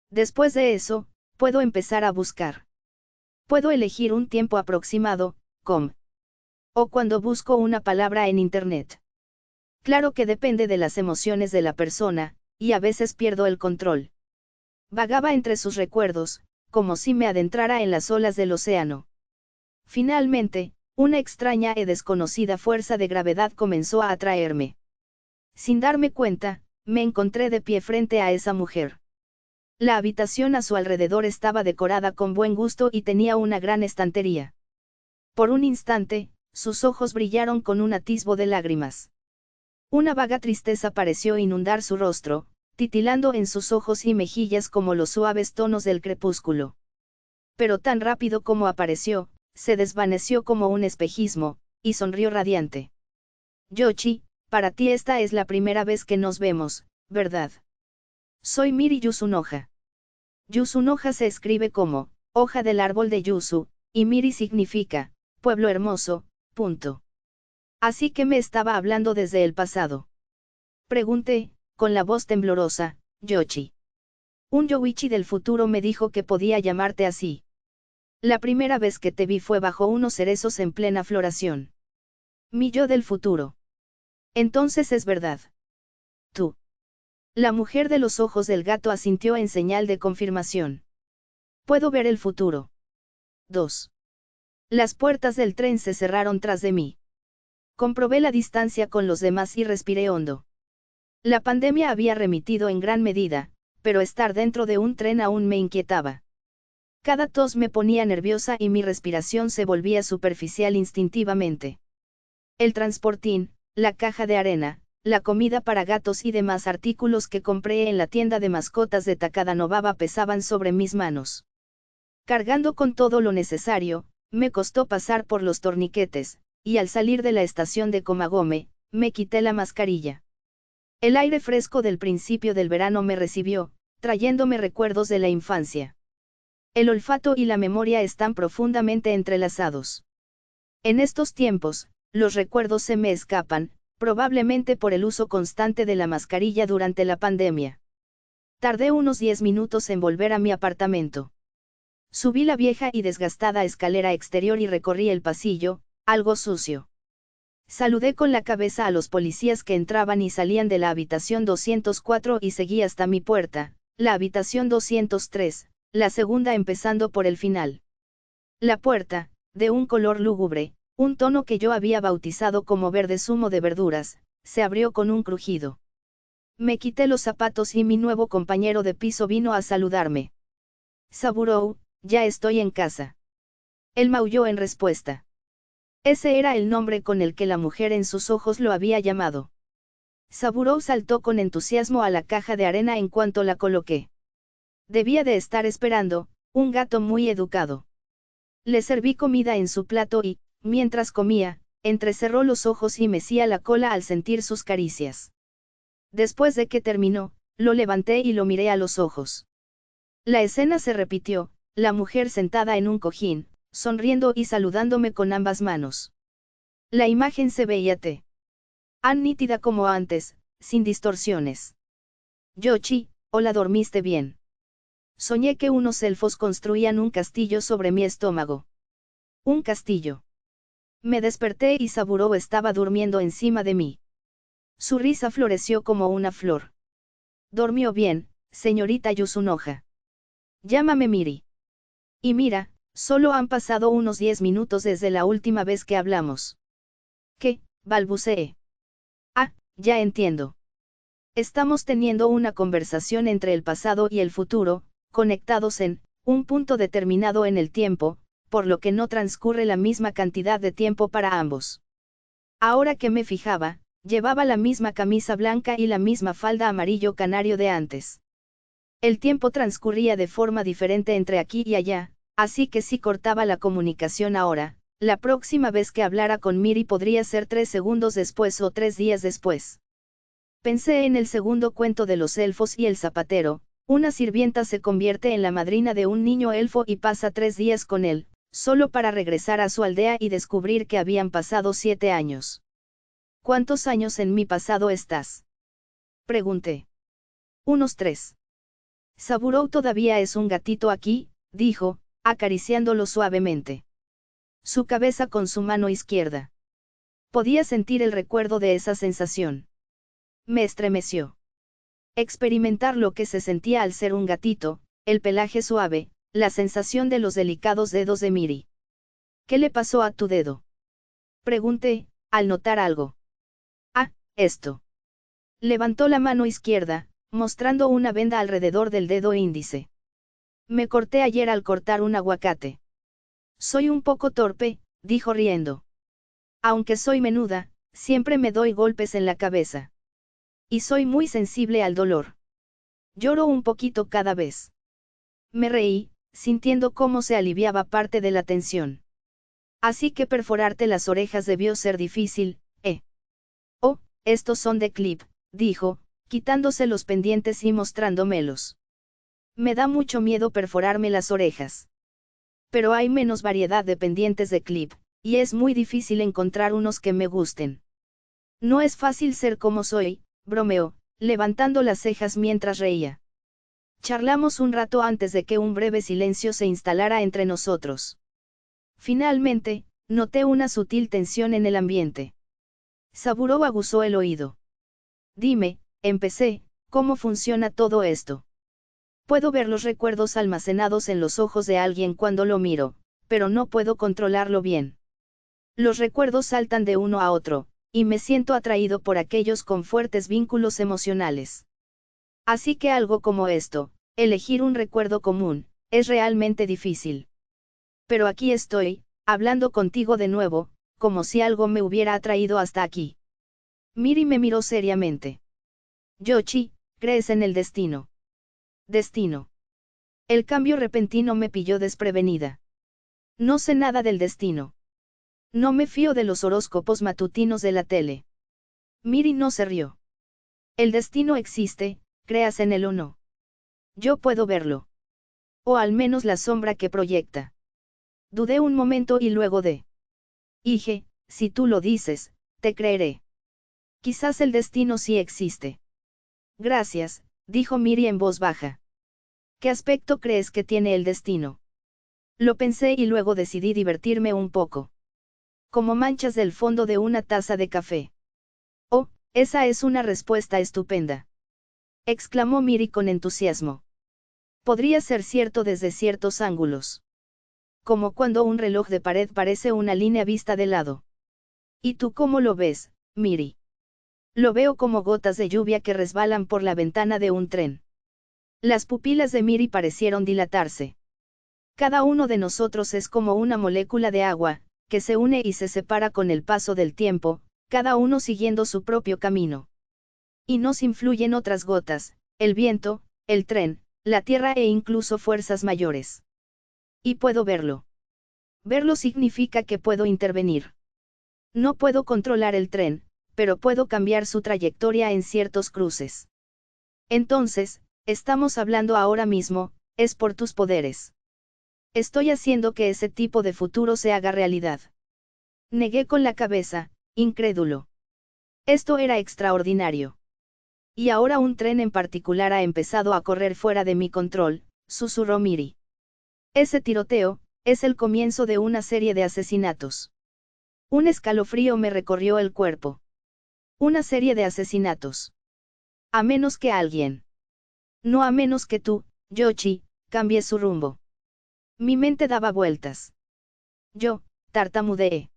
Después de eso, puedo empezar a buscar. Puedo elegir un tiempo aproximado, o cuando busco una palabra en Internet. Claro que depende de las emociones de la persona, y a veces pierdo el control. Vagaba entre sus recuerdos, como si me adentrara en las olas del océano. Finalmente, una extraña y desconocida fuerza de gravedad comenzó a atraerme. Sin darme cuenta, me encontré de pie frente a esa mujer. La habitación a su alrededor estaba decorada con buen gusto y tenía una gran estantería. Por un instante, sus ojos brillaron con un atisbo de lágrimas. Una vaga tristeza pareció inundar su rostro, titilando en sus ojos y mejillas como los suaves tonos del crepúsculo. Pero tan rápido como apareció, se desvaneció como un espejismo, y sonrió radiante. Yoshi, para ti esta es la primera vez que nos vemos, ¿verdad? Soy Miri Yusunoha. Yusunoha se escribe como, hoja del árbol de Yusu, y Miri significa, pueblo hermoso, punto. Así que me estaba hablando desde el pasado. Pregunté, con la voz temblorosa, Yoshi. Un Yoichi del futuro me dijo que podía llamarte así. La primera vez que te vi fue bajo unos cerezos en plena floración. Mi yo del futuro. Entonces es verdad. Tú. La mujer de los ojos del gato asintió en señal de confirmación. Puedo ver el futuro. 2. Las puertas del tren se cerraron tras de mí. Comprobé la distancia con los demás y respiré hondo. La pandemia había remitido en gran medida, pero estar dentro de un tren aún me inquietaba. Cada tos me ponía nerviosa y mi respiración se volvía superficial instintivamente. El transportín, la caja de arena, la comida para gatos y demás artículos que compré en la tienda de mascotas de Takada Novaba pesaban sobre mis manos. Cargando con todo lo necesario, me costó pasar por los torniquetes, y al salir de la estación de Komagome, me quité la mascarilla. El aire fresco del principio del verano me recibió, trayéndome recuerdos de la infancia. El olfato y la memoria están profundamente entrelazados. En estos tiempos, los recuerdos se me escapan, probablemente por el uso constante de la mascarilla durante la pandemia. Tardé unos 10 minutos en volver a mi apartamento. Subí la vieja y desgastada escalera exterior y recorrí el pasillo, algo sucio. Saludé con la cabeza a los policías que entraban y salían de la habitación 204 y seguí hasta mi puerta, la habitación 203, la segunda empezando por el final. La puerta, de un color lúgubre, un tono que yo había bautizado como verde zumo de verduras, se abrió con un crujido. Me quité los zapatos y mi nuevo compañero de piso vino a saludarme. Saburo, ya estoy en casa. Él maulló en respuesta. Ese era el nombre con el que la mujer en sus ojos lo había llamado. Saburo saltó con entusiasmo a la caja de arena en cuanto la coloqué. Debía de estar esperando, un gato muy educado. Le serví comida en su plato y, mientras comía, entrecerró los ojos y mecía la cola al sentir sus caricias. Después de que terminó, lo levanté y lo miré a los ojos. La escena se repitió, la mujer sentada en un cojín, sonriendo y saludándome con ambas manos. La imagen se veía tan nítida como antes, sin distorsiones. Yoshi, hola, ¿dormiste bien? Soñé que unos elfos construían un castillo sobre mi estómago. ¿Un castillo? Me desperté y Saburo estaba durmiendo encima de mí. Su risa floreció como una flor. Dormió bien, señorita Yusunoja. Llámame Miri. Y mira, solo han pasado unos 10 minutos desde la última vez que hablamos. ¿Qué? Balbuceé. Ah, ya entiendo. Estamos teniendo una conversación entre el pasado y el futuro, conectados en un punto determinado en el tiempo, por lo que no transcurre la misma cantidad de tiempo para ambos. Ahora que me fijaba, llevaba la misma camisa blanca y la misma falda amarillo canario de antes. El tiempo transcurría de forma diferente entre aquí y allá, así que si cortaba la comunicación ahora, la próxima vez que hablara con Miri podría ser 3 segundos después o 3 días después. Pensé en el segundo cuento de los elfos y el zapatero. Una sirvienta se convierte en la madrina de un niño elfo y pasa 3 días con él, solo para regresar a su aldea y descubrir que habían pasado 7 años. ¿Cuántos años en mi pasado estás? Pregunté. Unos 3. Saburo todavía es un gatito aquí, dijo, acariciándolo suavemente. Su cabeza con su mano izquierda. Podía sentir el recuerdo de esa sensación. Me estremeció. Experimentar lo que se sentía al ser un gatito, el pelaje suave, la sensación de los delicados dedos de Miri. ¿Qué le pasó a tu dedo? Pregunté, al notar algo. Ah, esto. Levantó la mano izquierda, mostrando una venda alrededor del dedo índice. Me corté ayer al cortar un aguacate. Soy un poco torpe, dijo riendo. Aunque soy menuda, siempre me doy golpes en la cabeza. Y soy muy sensible al dolor. Lloro un poquito cada vez. Me reí, sintiendo cómo se aliviaba parte de la tensión. Así que perforarte las orejas debió ser difícil, ¿eh? Oh, estos son de clip, dijo, quitándose los pendientes y mostrándomelos. Me da mucho miedo perforarme las orejas. Pero hay menos variedad de pendientes de clip, y es muy difícil encontrar unos que me gusten. No es fácil ser como soy, bromeó, levantando las cejas mientras reía. Charlamos un rato antes de que un breve silencio se instalara entre nosotros. Finalmente, noté una sutil tensión en el ambiente. Saburo aguzó el oído. Dime, empecé, ¿cómo funciona todo esto? Puedo ver los recuerdos almacenados en los ojos de alguien cuando lo miro, pero no puedo controlarlo bien. Los recuerdos saltan de uno a otro, y me siento atraído por aquellos con fuertes vínculos emocionales. Así que algo como esto, elegir un recuerdo común, es realmente difícil. Pero aquí estoy, hablando contigo de nuevo, como si algo me hubiera atraído hasta aquí. Miri me miró seriamente. Yoshi, ¿crees en el destino? Destino. El cambio repentino me pilló desprevenida. No sé nada del destino. No me fío de los horóscopos matutinos de la tele. Miri no se rió. El destino existe, creas en él o no. Yo puedo verlo. O al menos la sombra que proyecta. Dudé un momento y luego dije, si tú lo dices, te creeré. Quizás el destino sí existe. Gracias, dijo Miri en voz baja. ¿Qué aspecto crees que tiene el destino? Lo pensé y luego decidí divertirme un poco. Como manchas del fondo de una taza de café. Oh, esa es una respuesta estupenda. Exclamó Miri con entusiasmo. Podría ser cierto desde ciertos ángulos. Como cuando un reloj de pared parece una línea vista de lado. ¿Y tú cómo lo ves, Miri? Lo veo como gotas de lluvia que resbalan por la ventana de un tren. Las pupilas de Miri parecieron dilatarse. Cada uno de nosotros es como una molécula de agua, que se une y se separa con el paso del tiempo, cada uno siguiendo su propio camino. Y nos influyen otras gotas, el viento, el tren, la tierra e incluso fuerzas mayores. Y puedo verlo. Verlo significa que puedo intervenir. No puedo controlar el tren, pero puedo cambiar su trayectoria en ciertos cruces. Entonces, estamos hablando ahora mismo, es por tus poderes. Estoy haciendo que ese tipo de futuro se haga realidad. Negué con la cabeza, incrédulo. Esto era extraordinario. Y ahora un tren en particular ha empezado a correr fuera de mi control, susurró Miri. Ese tiroteo, es el comienzo de una serie de asesinatos. Un escalofrío me recorrió el cuerpo. Una serie de asesinatos. A menos que alguien. No a menos que tú, Yoshi, cambies su rumbo. Mi mente daba vueltas. Yo, tartamudeé.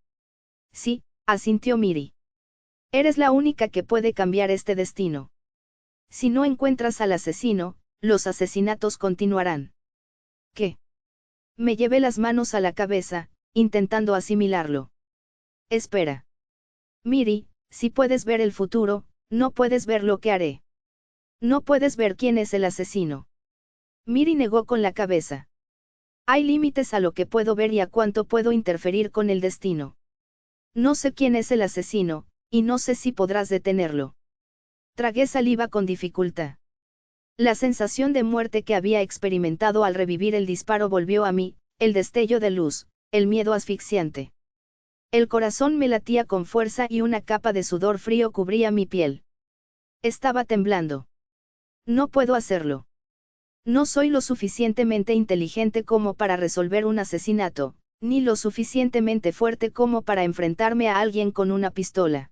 Sí, asintió Miri. Eres la única que puede cambiar este destino. Si no encuentras al asesino, los asesinatos continuarán. ¿Qué? Me llevé las manos a la cabeza, intentando asimilarlo. Espera. Miri, si puedes ver el futuro, no puedes ver lo que haré. No puedes ver quién es el asesino. Miri negó con la cabeza. Hay límites a lo que puedo ver y a cuánto puedo interferir con el destino. No sé quién es el asesino, y no sé si podrás detenerlo. Tragué saliva con dificultad. La sensación de muerte que había experimentado al revivir el disparo volvió a mí, el destello de luz, el miedo asfixiante. El corazón me latía con fuerza y una capa de sudor frío cubría mi piel. Estaba temblando. No puedo hacerlo. No soy lo suficientemente inteligente como para resolver un asesinato, ni lo suficientemente fuerte como para enfrentarme a alguien con una pistola.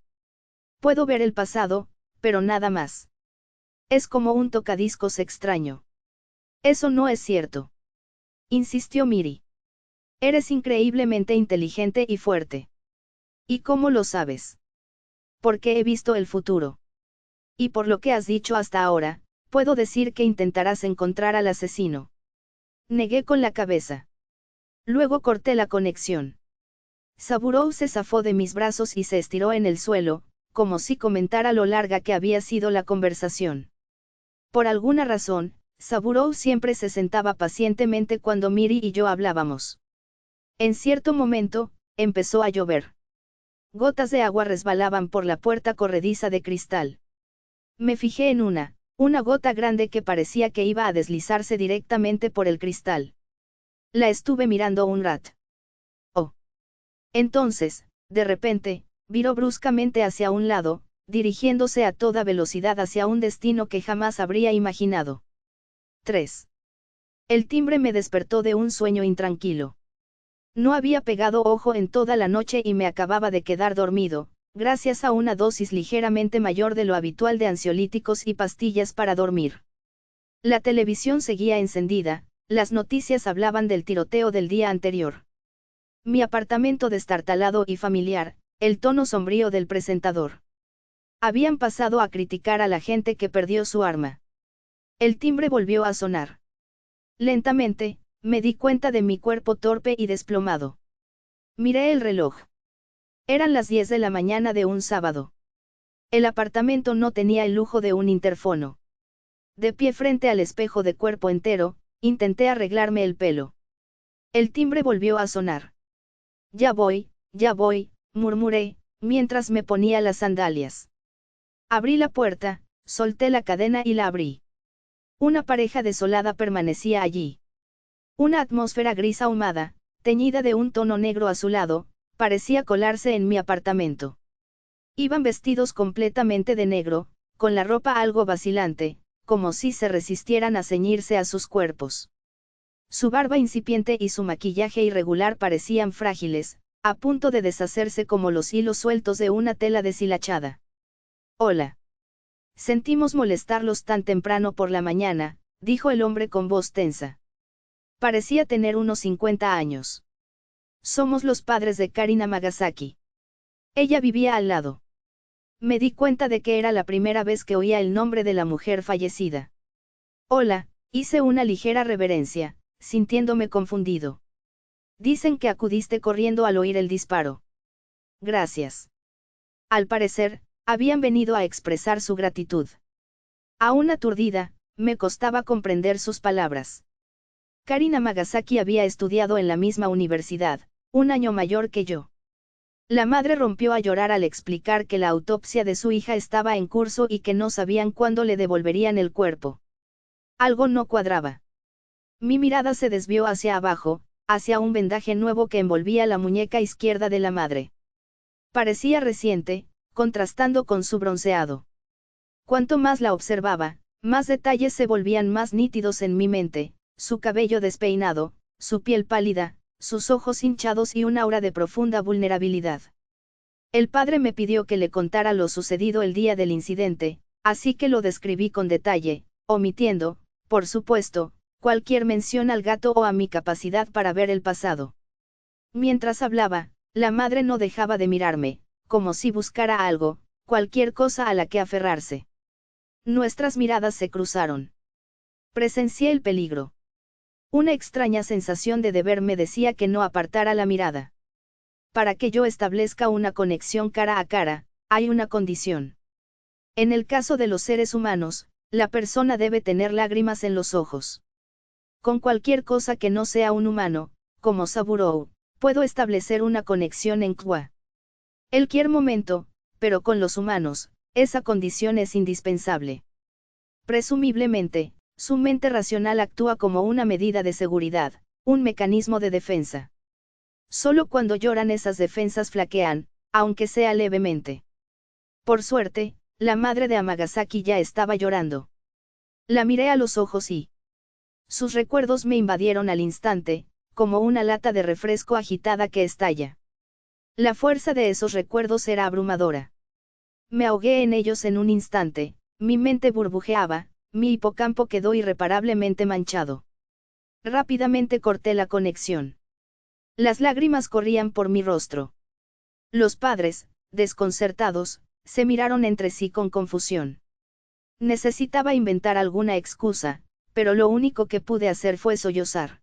Puedo ver el pasado, pero nada más. Es como un tocadiscos extraño. Eso no es cierto. Insistió Miri. Eres increíblemente inteligente y fuerte. ¿Y cómo lo sabes? Porque he visto el futuro. Y por lo que has dicho hasta ahora, puedo decir que intentarás encontrar al asesino. Negué con la cabeza. Luego corté la conexión. Saburou se zafó de mis brazos y se estiró en el suelo, como si comentara lo larga que había sido la conversación. Por alguna razón, Saburou siempre se sentaba pacientemente cuando Miri y yo hablábamos. En cierto momento, empezó a llover. Gotas de agua resbalaban por la puerta corrediza de cristal. Me fijé en una gota grande que parecía que iba a deslizarse directamente por el cristal. La estuve mirando un rato. Oh. Entonces, de repente, viró bruscamente hacia un lado, dirigiéndose a toda velocidad hacia un destino que jamás habría imaginado. 3. El timbre me despertó de un sueño intranquilo. No había pegado ojo en toda la noche y me acababa de quedar dormido, gracias a una dosis ligeramente mayor de lo habitual de ansiolíticos y pastillas para dormir. La televisión seguía encendida, las noticias hablaban del tiroteo del día anterior. Mi apartamento destartalado y familiar, el tono sombrío del presentador. Habían pasado a criticar a la gente que perdió su arma. El timbre volvió a sonar. Lentamente, me di cuenta de mi cuerpo torpe y desplomado. Miré el reloj. Eran las 10 de la mañana de un sábado. El apartamento no tenía el lujo de un interfono. De pie frente al espejo de cuerpo entero, intenté arreglarme el pelo. El timbre volvió a sonar. Ya voy, murmuré, mientras me ponía las sandalias. Abrí la puerta, solté la cadena y la abrí. Una pareja desolada permanecía allí. Una atmósfera gris ahumada, teñida de un tono negro azulado, parecía colarse en mi apartamento. Iban vestidos completamente de negro, con la ropa algo vacilante, como si se resistieran a ceñirse a sus cuerpos. Su barba incipiente y su maquillaje irregular parecían frágiles, a punto de deshacerse como los hilos sueltos de una tela deshilachada. Hola. Sentimos molestarlos tan temprano por la mañana, dijo el hombre con voz tensa. Parecía tener unos 50 años. Somos los padres de Karina Magasaki. Ella vivía al lado. Me di cuenta de que era la primera vez que oía el nombre de la mujer fallecida. Hola, hice una ligera reverencia, sintiéndome confundido. Dicen que acudiste corriendo al oír el disparo. Gracias. Al parecer, habían venido a expresar su gratitud. Aún aturdida, me costaba comprender sus palabras. Karina Magasaki había estudiado en la misma universidad, un año mayor que yo. La madre rompió a llorar al explicar que la autopsia de su hija estaba en curso y que no sabían cuándo le devolverían el cuerpo. Algo no cuadraba. Mi mirada se desvió hacia abajo, hacia un vendaje nuevo que envolvía la muñeca izquierda de la madre. Parecía reciente, contrastando con su bronceado. Cuanto más la observaba, más detalles se volvían más nítidos en mi mente, su cabello despeinado, su piel pálida, sus ojos hinchados y un aura de profunda vulnerabilidad. El padre me pidió que le contara lo sucedido el día del incidente, así que lo describí con detalle, omitiendo, por supuesto, cualquier mención al gato o a mi capacidad para ver el pasado. Mientras hablaba, la madre no dejaba de mirarme, como si buscara algo, cualquier cosa a la que aferrarse. Nuestras miradas se cruzaron. Presencié el peligro. Una extraña sensación de deber me decía que no apartara la mirada. Para que yo establezca una conexión cara a cara, hay una condición. En el caso de los seres humanos, la persona debe tener lágrimas en los ojos. Con cualquier cosa que no sea un humano, como Saburou, puedo establecer una conexión en cualquier momento, pero con los humanos, esa condición es indispensable. Presumiblemente, su mente racional actúa como una medida de seguridad, un mecanismo de defensa. Solo cuando lloran esas defensas flaquean, aunque sea levemente. Por suerte, la madre de Amagasaki ya estaba llorando. La miré a los ojos y sus recuerdos me invadieron al instante, como una lata de refresco agitada que estalla. La fuerza de esos recuerdos era abrumadora. Me ahogué en ellos en un instante, mi mente burbujeaba, mi hipocampo quedó irreparablemente manchado. Rápidamente corté la conexión. Las lágrimas corrían por mi rostro. Los padres, desconcertados, se miraron entre sí con confusión. Necesitaba inventar alguna excusa, pero lo único que pude hacer fue sollozar.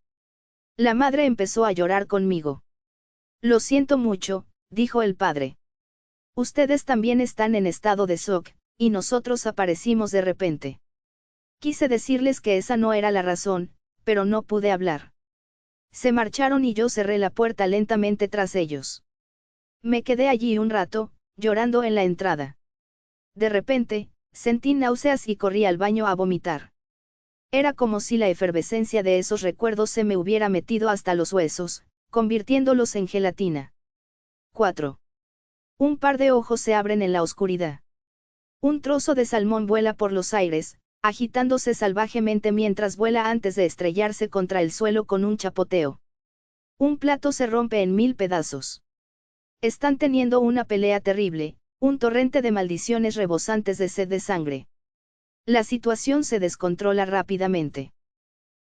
La madre empezó a llorar conmigo. Lo siento mucho, dijo el padre. Ustedes también están en estado de shock, y nosotros aparecimos de repente. Quise decirles que esa no era la razón, pero no pude hablar. Se marcharon y yo cerré la puerta lentamente tras ellos. Me quedé allí un rato, llorando en la entrada. De repente, sentí náuseas y corrí al baño a vomitar. Era como si la efervescencia de esos recuerdos se me hubiera metido hasta los huesos, convirtiéndolos en gelatina. 4. Un par de ojos se abren en la oscuridad. Un trozo de salmón vuela por los aires, agitándose salvajemente mientras vuela antes de estrellarse contra el suelo con un chapoteo. Un plato se rompe en 1000 pedazos. Están teniendo una pelea terrible, un torrente de maldiciones rebosantes de sed de sangre. La situación se descontrola rápidamente.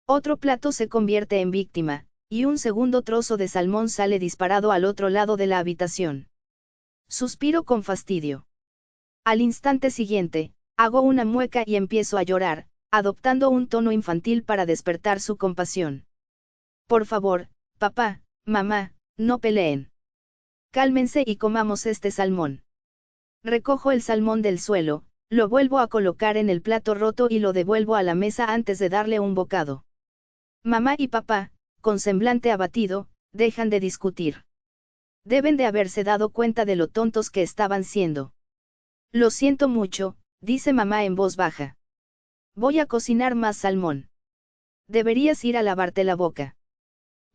Otro plato se convierte en víctima, y un segundo trozo de salmón sale disparado al otro lado de la habitación. Suspiro con fastidio. Al instante siguiente, hago una mueca y empiezo a llorar, adoptando un tono infantil para despertar su compasión. Por favor, papá, mamá, no peleen. Cálmense y comamos este salmón. Recojo el salmón del suelo, lo vuelvo a colocar en el plato roto y lo devuelvo a la mesa antes de darle un bocado. Mamá y papá, con semblante abatido, dejan de discutir. Deben de haberse dado cuenta de lo tontos que estaban siendo. Lo siento mucho, dice mamá en voz baja. Voy a cocinar más salmón. Deberías ir a lavarte la boca.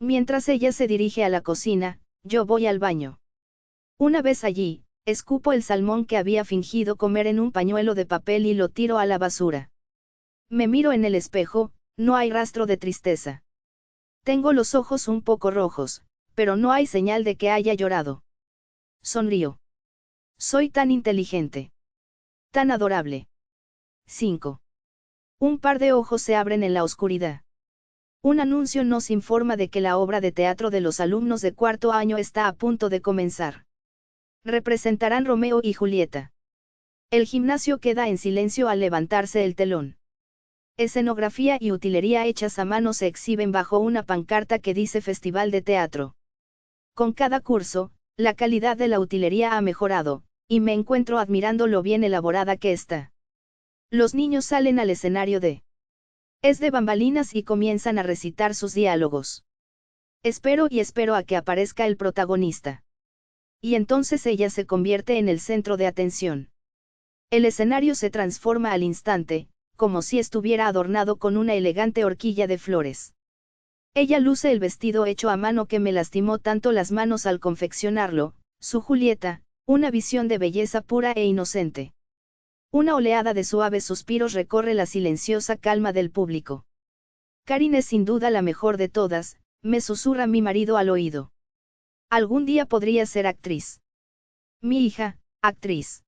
Mientras ella se dirige a la cocina, yo voy al baño. Una vez allí, escupo el salmón que había fingido comer en un pañuelo de papel y lo tiro a la basura. Me miro en el espejo, no hay rastro de tristeza. Tengo los ojos un poco rojos, pero no hay señal de que haya llorado. Sonrío. Soy tan inteligente. Tan adorable. 5. Un par de ojos se abren en la oscuridad. Un anuncio nos informa de que la obra de teatro de los alumnos de cuarto año está a punto de comenzar. Representarán Romeo y Julieta. El gimnasio queda en silencio al levantarse el telón. Escenografía y utilería hechas a mano se exhiben bajo una pancarta que dice Festival de Teatro. Con cada curso, la calidad de la utilería ha mejorado, y me encuentro admirando lo bien elaborada que está. Los niños salen al escenario Es de bambalinas y comienzan a recitar sus diálogos. Espero y espero a que aparezca el protagonista. Y entonces ella se convierte en el centro de atención. El escenario se transforma al instante, como si estuviera adornado con una elegante horquilla de flores. Ella luce el vestido hecho a mano que me lastimó tanto las manos al confeccionarlo, su Julieta, una visión de belleza pura e inocente. Una oleada de suaves suspiros recorre la silenciosa calma del público. Karin es sin duda la mejor de todas, me susurra mi marido al oído. Algún día podría ser actriz. Mi hija, actriz.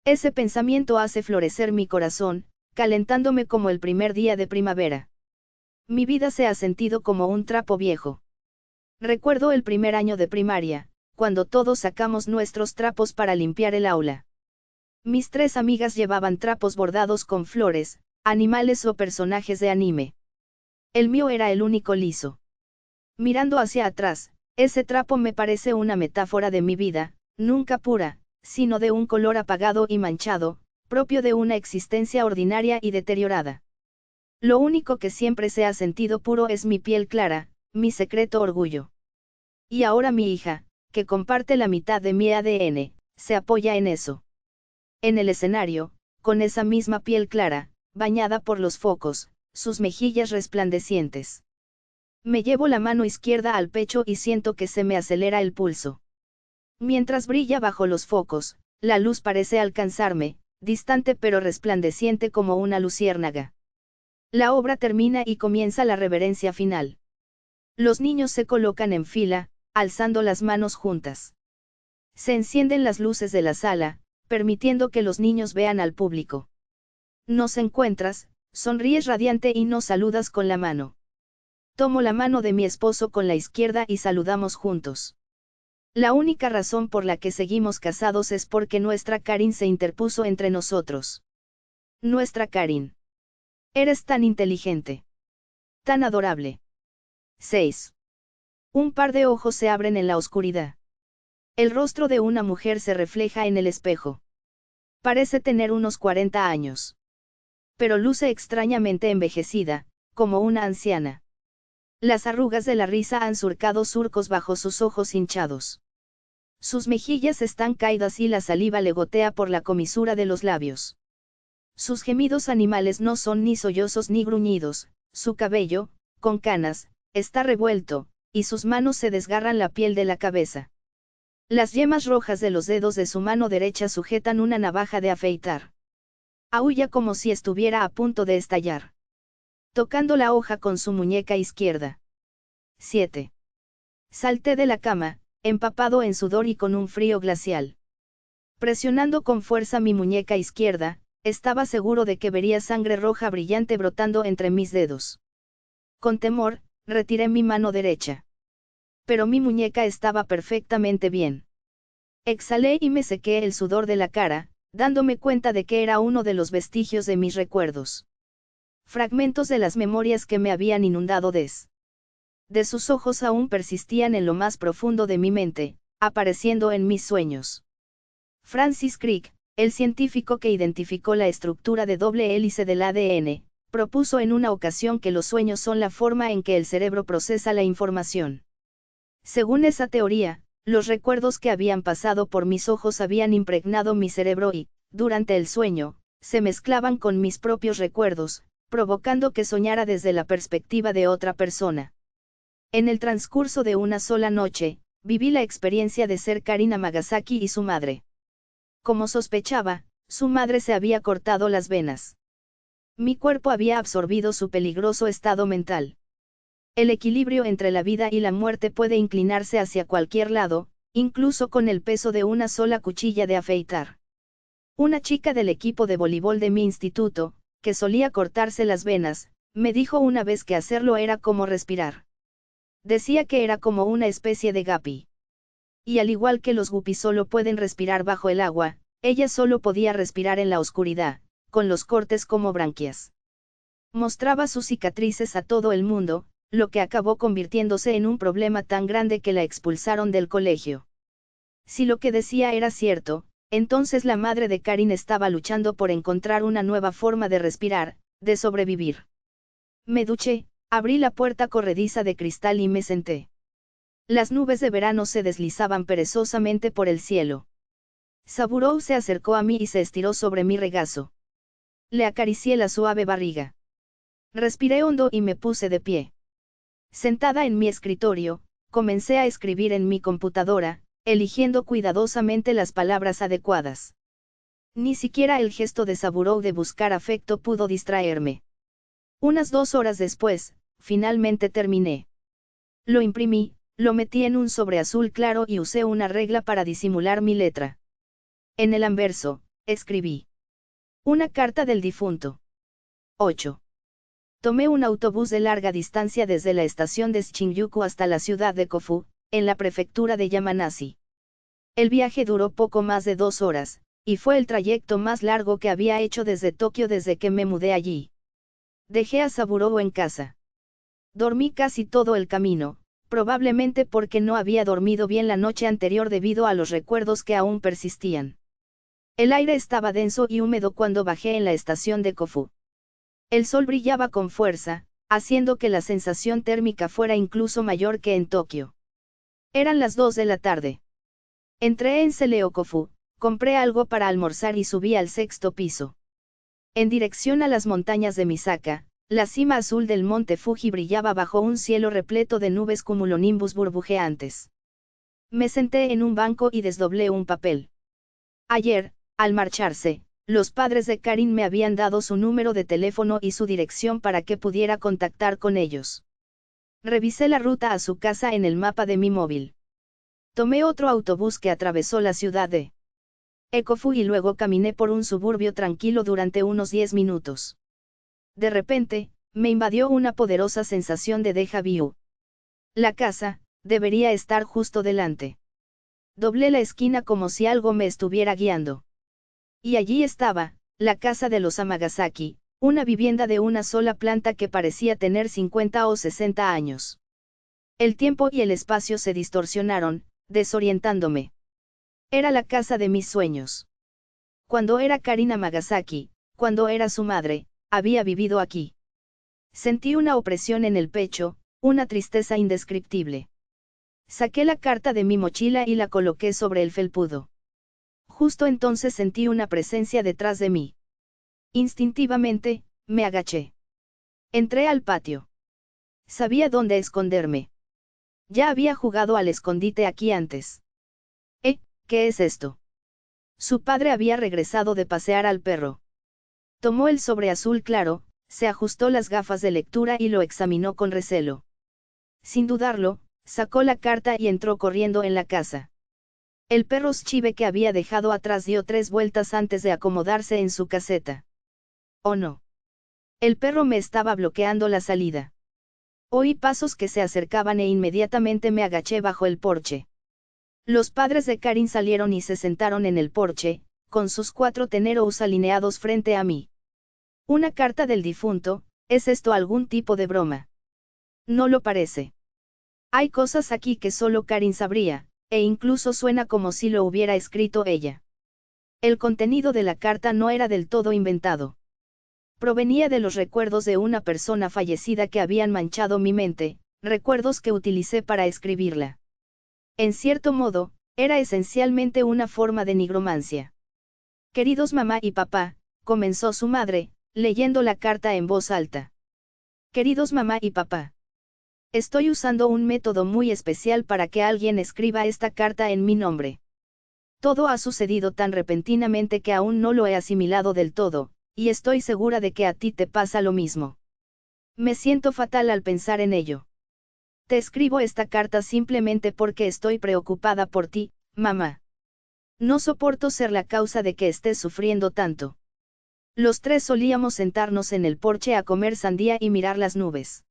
Ese pensamiento hace florecer mi corazón, calentándome como el primer día de primavera. Mi vida se ha sentido como un trapo viejo. Recuerdo el primer año de primaria, cuando todos sacamos nuestros trapos para limpiar el aula. Mis 3 amigas llevaban trapos bordados con flores, animales o personajes de anime. El mío era el único liso. Mirando hacia atrás, ese trapo me parece una metáfora de mi vida, nunca pura, sino de un color apagado y manchado, propio de una existencia ordinaria y deteriorada. Lo único que siempre se ha sentido puro es mi piel clara, mi secreto orgullo. Y ahora mi hija, que comparte la mitad de mi ADN, se apoya en eso. En el escenario, con esa misma piel clara, bañada por los focos, sus mejillas resplandecientes. Me llevo la mano izquierda al pecho y siento que se me acelera el pulso. Mientras brilla bajo los focos, la luz parece alcanzarme, distante pero resplandeciente como una luciérnaga. La obra termina y comienza la reverencia final. Los niños se colocan en fila, alzando las manos juntas. Se encienden las luces de la sala, permitiendo que los niños vean al público. Nos encuentras, sonríes radiante y nos saludas con la mano. Tomo la mano de mi esposo con la izquierda y saludamos juntos. La única razón por la que seguimos casados es porque nuestra Karin se interpuso entre nosotros. Nuestra Karin. Eres tan inteligente. Tan adorable. 6. Un par de ojos se abren en la oscuridad. El rostro de una mujer se refleja en el espejo. Parece tener unos 40 años. Pero luce extrañamente envejecida, como una anciana. Las arrugas de la risa han surcado surcos bajo sus ojos hinchados. Sus mejillas están caídas y la saliva le gotea por la comisura de los labios. Sus gemidos animales no son ni sollozos ni gruñidos, su cabello, con canas, está revuelto, y sus manos se desgarran la piel de la cabeza. Las yemas rojas de los dedos de su mano derecha sujetan una navaja de afeitar. Aúlla como si estuviera a punto de estallar. Tocando la hoja con su muñeca izquierda. 7. Salté de la cama, empapado en sudor y con un frío glacial. Presionando con fuerza mi muñeca izquierda, estaba seguro de que vería sangre roja brillante brotando entre mis dedos. Con temor, retiré mi mano derecha. Pero mi muñeca estaba perfectamente bien. Exhalé y me sequé el sudor de la cara, dándome cuenta de que era uno de los vestigios de mis recuerdos. Fragmentos de las memorias que me habían inundado de sus ojos aún persistían en lo más profundo de mi mente, apareciendo en mis sueños. Francis Crick, el científico que identificó la estructura de doble hélice del ADN, propuso en una ocasión que los sueños son la forma en que el cerebro procesa la información. Según esa teoría, los recuerdos que habían pasado por mis ojos habían impregnado mi cerebro y, durante el sueño, se mezclaban con mis propios recuerdos, provocando que soñara desde la perspectiva de otra persona. En el transcurso de una sola noche, viví la experiencia de ser Karin Amagasaki y su madre. Como sospechaba, su madre se había cortado las venas. Mi cuerpo había absorbido su peligroso estado mental. El equilibrio entre la vida y la muerte puede inclinarse hacia cualquier lado, incluso con el peso de una sola cuchilla de afeitar. Una chica del equipo de voleibol de mi instituto, que solía cortarse las venas, me dijo una vez que hacerlo era como respirar. Decía que era como una especie de guppy. Y al igual que los guppies solo pueden respirar bajo el agua, ella solo podía respirar en la oscuridad, con los cortes como branquias. Mostraba sus cicatrices a todo el mundo, lo que acabó convirtiéndose en un problema tan grande que la expulsaron del colegio. Si lo que decía era cierto, entonces la madre de Karin estaba luchando por encontrar una nueva forma de respirar, de sobrevivir. Me duché, abrí la puerta corrediza de cristal y me senté. Las nubes de verano se deslizaban perezosamente por el cielo. Saburo se acercó a mí y se estiró sobre mi regazo. Le acaricié la suave barriga. Respiré hondo y me puse de pie. Sentada en mi escritorio, comencé a escribir en mi computadora, eligiendo cuidadosamente las palabras adecuadas. Ni siquiera el gesto de Saburo de buscar afecto pudo distraerme. Unas 2 horas después, finalmente terminé. Lo imprimí, lo metí en un sobre azul claro y usé una regla para disimular mi letra. En el anverso, escribí: una carta del difunto. 8. Tomé un autobús de larga distancia desde la estación de Shinjuku hasta la ciudad de Kofu, en la prefectura de Yamanashi. El viaje duró poco más de 2 horas, y fue el trayecto más largo que había hecho desde Tokio desde que me mudé allí. Dejé a Saburo en casa. Dormí casi todo el camino, probablemente porque no había dormido bien la noche anterior debido a los recuerdos que aún persistían. El aire estaba denso y húmedo cuando bajé en la estación de Kofu. El sol brillaba con fuerza, haciendo que la sensación térmica fuera incluso mayor que en Tokio. Eran las 2 de la tarde. Entré en Seleo Kofu, compré algo para almorzar y subí al 6º piso. En dirección a las montañas de Misaka, la cima azul del monte Fuji brillaba bajo un cielo repleto de nubes cumulonimbus burbujeantes. Me senté en un banco y desdoblé un papel. Ayer, al marcharse, los padres de Karin me habían dado su número de teléfono y su dirección para que pudiera contactar con ellos. Revisé la ruta a su casa en el mapa de mi móvil. Tomé otro autobús que atravesó la ciudad de Kofu y luego caminé por un suburbio tranquilo durante unos 10 minutos. De repente, me invadió una poderosa sensación de déjà vu. La casa, debería estar justo delante. Doblé la esquina como si algo me estuviera guiando. Y allí estaba, la casa de los Amagasaki, una vivienda de una sola planta que parecía tener 50 o 60 años. El tiempo y el espacio se distorsionaron, desorientándome. Era la casa de mis sueños. Cuando era Karin Amagasaki, cuando era su madre, había vivido aquí. Sentí una opresión en el pecho, una tristeza indescriptible. Saqué la carta de mi mochila y la coloqué sobre el felpudo. Justo entonces sentí una presencia detrás de mí. Instintivamente, me agaché. Entré al patio. Sabía dónde esconderme. Ya había jugado al escondite aquí antes. ¿Qué es esto? Su padre había regresado de pasear al perro. Tomó el sobre azul claro, se ajustó las gafas de lectura y lo examinó con recelo. Sin dudarlo, sacó la carta y entró corriendo en la casa. El perro Chive que había dejado atrás dio 3 vueltas antes de acomodarse en su caseta. Oh no. El perro me estaba bloqueando la salida. Oí pasos que se acercaban e inmediatamente me agaché bajo el porche. Los padres de Karin salieron y se sentaron en el porche, con sus 4 teneros alineados frente a mí. Una carta del difunto, ¿es esto algún tipo de broma? No lo parece. Hay cosas aquí que solo Karin sabría, e incluso suena como si lo hubiera escrito ella. El contenido de la carta no era del todo inventado. Provenía de los recuerdos de una persona fallecida que habían manchado mi mente, recuerdos que utilicé para escribirla. En cierto modo, era esencialmente una forma de nigromancia. Queridos mamá y papá, comenzó su madre, leyendo la carta en voz alta. Queridos mamá y papá. Estoy usando un método muy especial para que alguien escriba esta carta en mi nombre. Todo ha sucedido tan repentinamente que aún no lo he asimilado del todo, y estoy segura de que a ti te pasa lo mismo. Me siento fatal al pensar en ello. Te escribo esta carta simplemente porque estoy preocupada por ti, mamá. No soporto ser la causa de que estés sufriendo tanto. Los 3 solíamos sentarnos en el porche a comer sandía y mirar las nubes.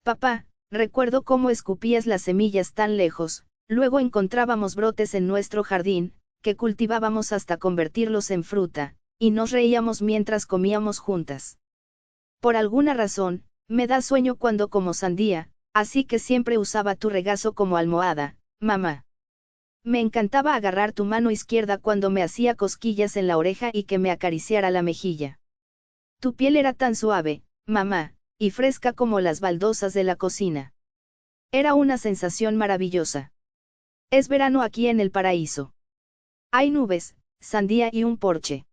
Papá, recuerdo cómo escupías las semillas tan lejos, luego encontrábamos brotes en nuestro jardín, que cultivábamos hasta convertirlos en fruta, y nos reíamos mientras comíamos juntas. Por alguna razón, me da sueño cuando como sandía, así que siempre usaba tu regazo como almohada, mamá. Me encantaba agarrar tu mano izquierda cuando me hacía cosquillas en la oreja y que me acariciara la mejilla. Tu piel era tan suave, mamá, y fresca como las baldosas de la cocina. Era una sensación maravillosa. Es verano aquí en el paraíso. Hay nubes, sandía y un porche.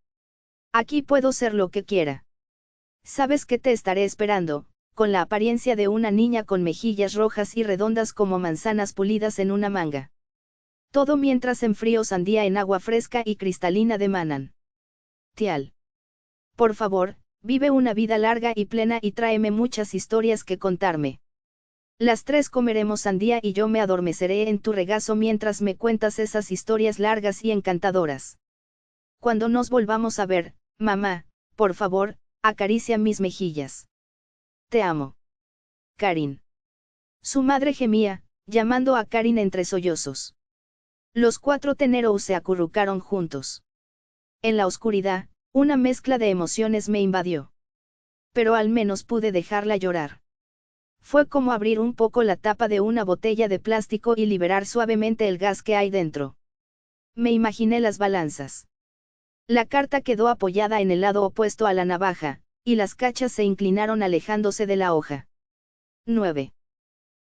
Aquí puedo ser lo que quiera. Sabes que te estaré esperando, con la apariencia de una niña con mejillas rojas y redondas como manzanas pulidas en una manga. Todo mientras enfrío sandía en agua fresca y cristalina de Manan. Tial. Por favor, vive una vida larga y plena y tráeme muchas historias que contarme. Las 3 comeremos sandía y yo me adormeceré en tu regazo mientras me cuentas esas historias largas y encantadoras. Cuando nos volvamos a ver, mamá, por favor, acaricia mis mejillas. Te amo. Karin. Su madre gemía, llamando a Karin entre sollozos. Los 4 teneros se acurrucaron juntos. En la oscuridad, una mezcla de emociones me invadió. Pero al menos pude dejarla llorar. Fue como abrir un poco la tapa de una botella de plástico y liberar suavemente el gas que hay dentro. Me imaginé las balanzas. La carta quedó apoyada en el lado opuesto a la navaja, y las cachas se inclinaron alejándose de la hoja. 9.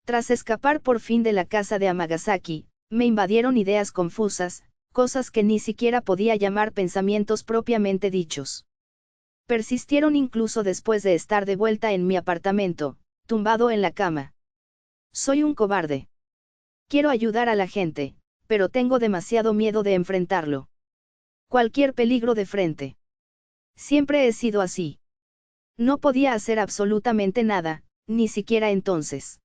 Tras escapar por fin de la casa de Amagasaki, me invadieron ideas confusas, cosas que ni siquiera podía llamar pensamientos propiamente dichos. Persistieron incluso después de estar de vuelta en mi apartamento, tumbado en la cama. Soy un cobarde. Quiero ayudar a la gente, pero tengo demasiado miedo de enfrentarlo. Cualquier peligro de frente. Siempre he sido así. No podía hacer absolutamente nada, ni siquiera entonces.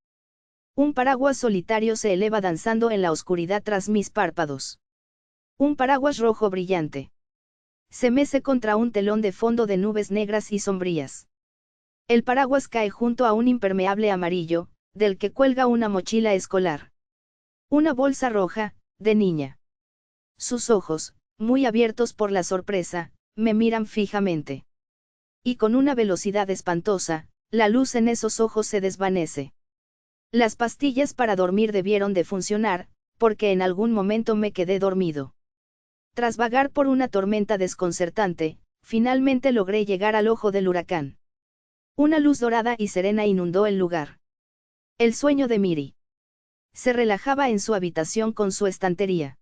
Un paraguas solitario se eleva danzando en la oscuridad tras mis párpados. Un paraguas rojo brillante. Se mece contra un telón de fondo de nubes negras y sombrías. El paraguas cae junto a un impermeable amarillo, del que cuelga una mochila escolar. Una bolsa roja, de niña. Sus ojos, muy abiertos por la sorpresa, me miran fijamente. Y con una velocidad espantosa, la luz en esos ojos se desvanece. Las pastillas para dormir debieron de funcionar, porque en algún momento me quedé dormido. Tras vagar por una tormenta desconcertante, finalmente logré llegar al ojo del huracán. Una luz dorada y serena inundó el lugar. El sueño de Miri. Se relajaba en su habitación con su estantería.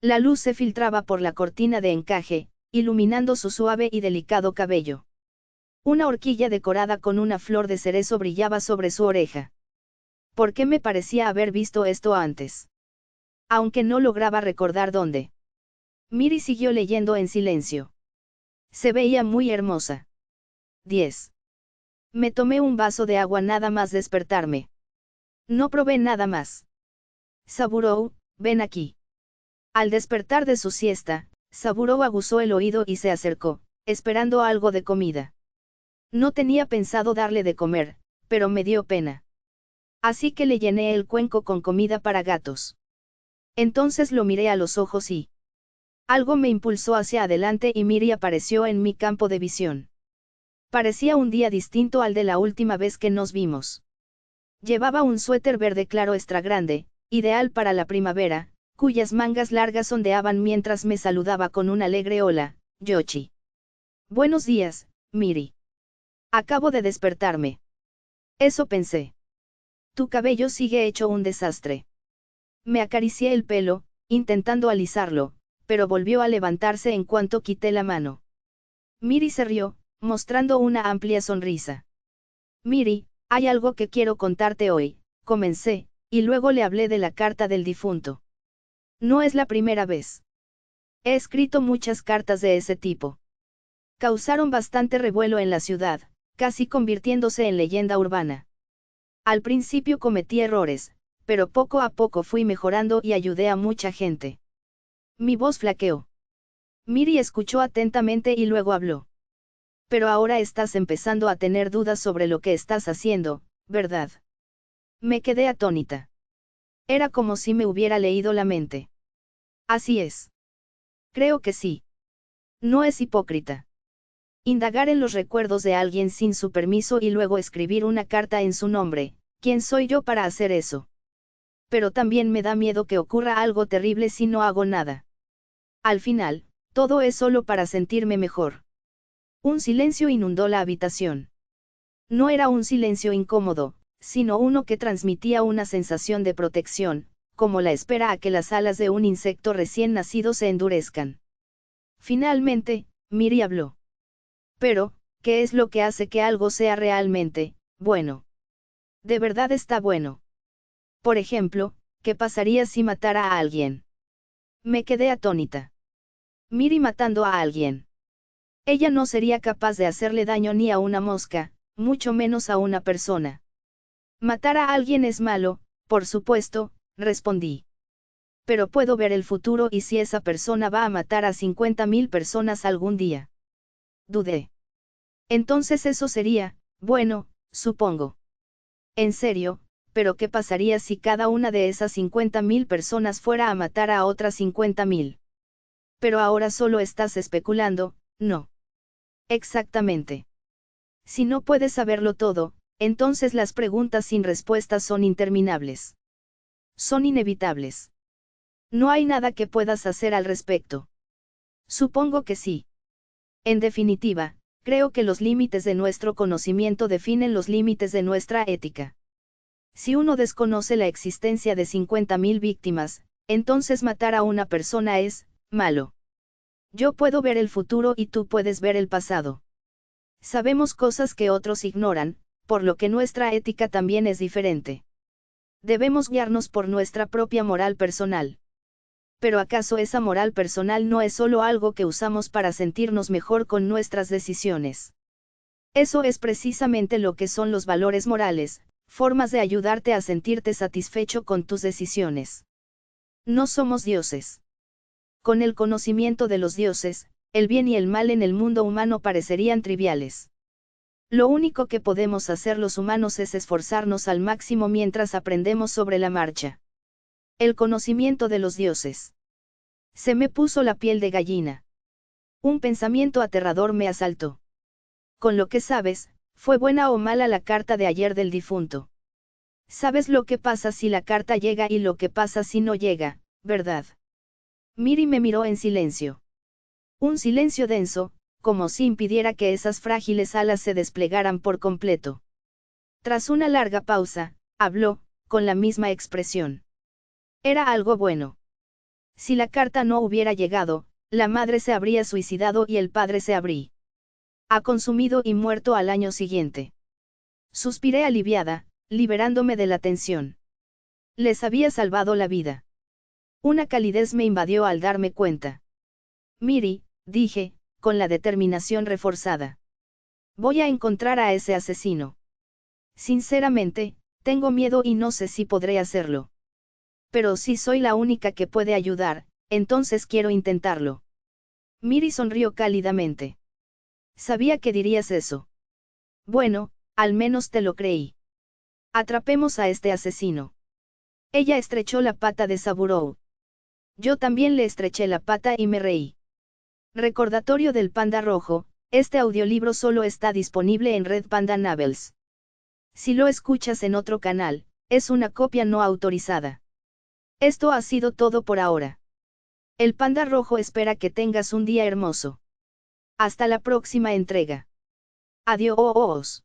La luz se filtraba por la cortina de encaje, iluminando su suave y delicado cabello. Una horquilla decorada con una flor de cerezo brillaba sobre su oreja. ¿Por qué me parecía haber visto esto antes? Aunque no lograba recordar dónde. Miri siguió leyendo en silencio. Se veía muy hermosa. 10. Me tomé un vaso de agua nada más despertarme. No probé nada más. Saburo, ven aquí. Al despertar de su siesta, Saburo aguzó el oído y se acercó, esperando algo de comida. No tenía pensado darle de comer, pero me dio pena. Así que le llené el cuenco con comida para gatos. Entonces lo miré a los ojos y algo me impulsó hacia adelante y Miri apareció en mi campo de visión. Parecía un día distinto al de la última vez que nos vimos. Llevaba un suéter verde claro extra grande, ideal para la primavera, cuyas mangas largas ondeaban mientras me saludaba con un alegre hola, Yoshi. Buenos días, Miri. Acabo de despertarme. Eso pensé. Tu cabello sigue hecho un desastre. Me acaricié el pelo, intentando alisarlo, pero volvió a levantarse en cuanto quité la mano. Miri se rió, mostrando una amplia sonrisa. Miri, hay algo que quiero contarte hoy, comencé, y luego le hablé de la carta del difunto. No es la primera vez. He escrito muchas cartas de ese tipo. Causaron bastante revuelo en la ciudad, casi convirtiéndose en leyenda urbana. Al principio cometí errores, pero poco a poco fui mejorando y ayudé a mucha gente. Mi voz flaqueó. Miri escuchó atentamente y luego habló. Pero ahora estás empezando a tener dudas sobre lo que estás haciendo, ¿verdad? Me quedé atónita. Era como si me hubiera leído la mente. Así es. Creo que sí. No es hipócrita. Indagar en los recuerdos de alguien sin su permiso y luego escribir una carta en su nombre, ¿quién soy yo para hacer eso? Pero también me da miedo que ocurra algo terrible si no hago nada. Al final, todo es solo para sentirme mejor. Un silencio inundó la habitación. No era un silencio incómodo, sino uno que transmitía una sensación de protección, como la espera a que las alas de un insecto recién nacido se endurezcan. Finalmente, Miri habló. Pero, ¿qué es lo que hace que algo sea realmente bueno? ¿De verdad está bueno? Por ejemplo, ¿qué pasaría si matara a alguien? Me quedé atónita. Miri matando a alguien. Ella no sería capaz de hacerle daño ni a una mosca, mucho menos a una persona. Matar a alguien es malo, por supuesto, respondí. Pero puedo ver el futuro y si esa persona va a matar a 50.000 personas algún día. Dudé. Entonces eso sería, bueno, supongo. En serio, pero ¿qué pasaría si cada una de esas 50.000 personas fuera a matar a otras 50.000? Pero ahora solo estás especulando, ¿no? Exactamente. Si no puedes saberlo todo, entonces las preguntas sin respuestas son interminables. Son inevitables. No hay nada que puedas hacer al respecto. Supongo que sí. En definitiva, creo que los límites de nuestro conocimiento definen los límites de nuestra ética. Si uno desconoce la existencia de 50.000 víctimas, entonces matar a una persona es malo. Yo puedo ver el futuro y tú puedes ver el pasado. Sabemos cosas que otros ignoran, por lo que nuestra ética también es diferente. Debemos guiarnos por nuestra propia moral personal. Pero ¿acaso esa moral personal no es solo algo que usamos para sentirnos mejor con nuestras decisiones? Eso es precisamente lo que son los valores morales, formas de ayudarte a sentirte satisfecho con tus decisiones. No somos dioses. Con el conocimiento de los dioses, el bien y el mal en el mundo humano parecerían triviales. Lo único que podemos hacer los humanos es esforzarnos al máximo mientras aprendemos sobre la marcha. El conocimiento de los dioses. Se me puso la piel de gallina. Un pensamiento aterrador me asaltó. Con lo que sabes, ¿fue buena o mala la carta de ayer del difunto? Sabes lo que pasa si la carta llega y lo que pasa si no llega, ¿verdad? Miri me miró en silencio. Un silencio denso, como si impidiera que esas frágiles alas se desplegaran por completo. Tras una larga pausa, habló, con la misma expresión. Era algo bueno. Si la carta no hubiera llegado, la madre se habría suicidado y el padre se habría consumido y muerto al año siguiente. Suspiré aliviada, liberándome de la tensión. Les había salvado la vida. Una calidez me invadió al darme cuenta. Miri, dije, con la determinación reforzada. Voy a encontrar a ese asesino. Sinceramente, tengo miedo y no sé si podré hacerlo. Pero si soy la única que puede ayudar, entonces quiero intentarlo. Miri sonrió cálidamente. Sabía que dirías eso. Bueno, al menos te lo creí. Atrapemos a este asesino. Ella estrechó la pata de Saburou. Yo también le estreché la pata y me reí. Recordatorio del Panda Rojo, este audiolibro solo está disponible en Red Panda Novels. Si lo escuchas en otro canal, es una copia no autorizada. Esto ha sido todo por ahora. El Panda Rojo espera que tengas un día hermoso. Hasta la próxima entrega. Adiós.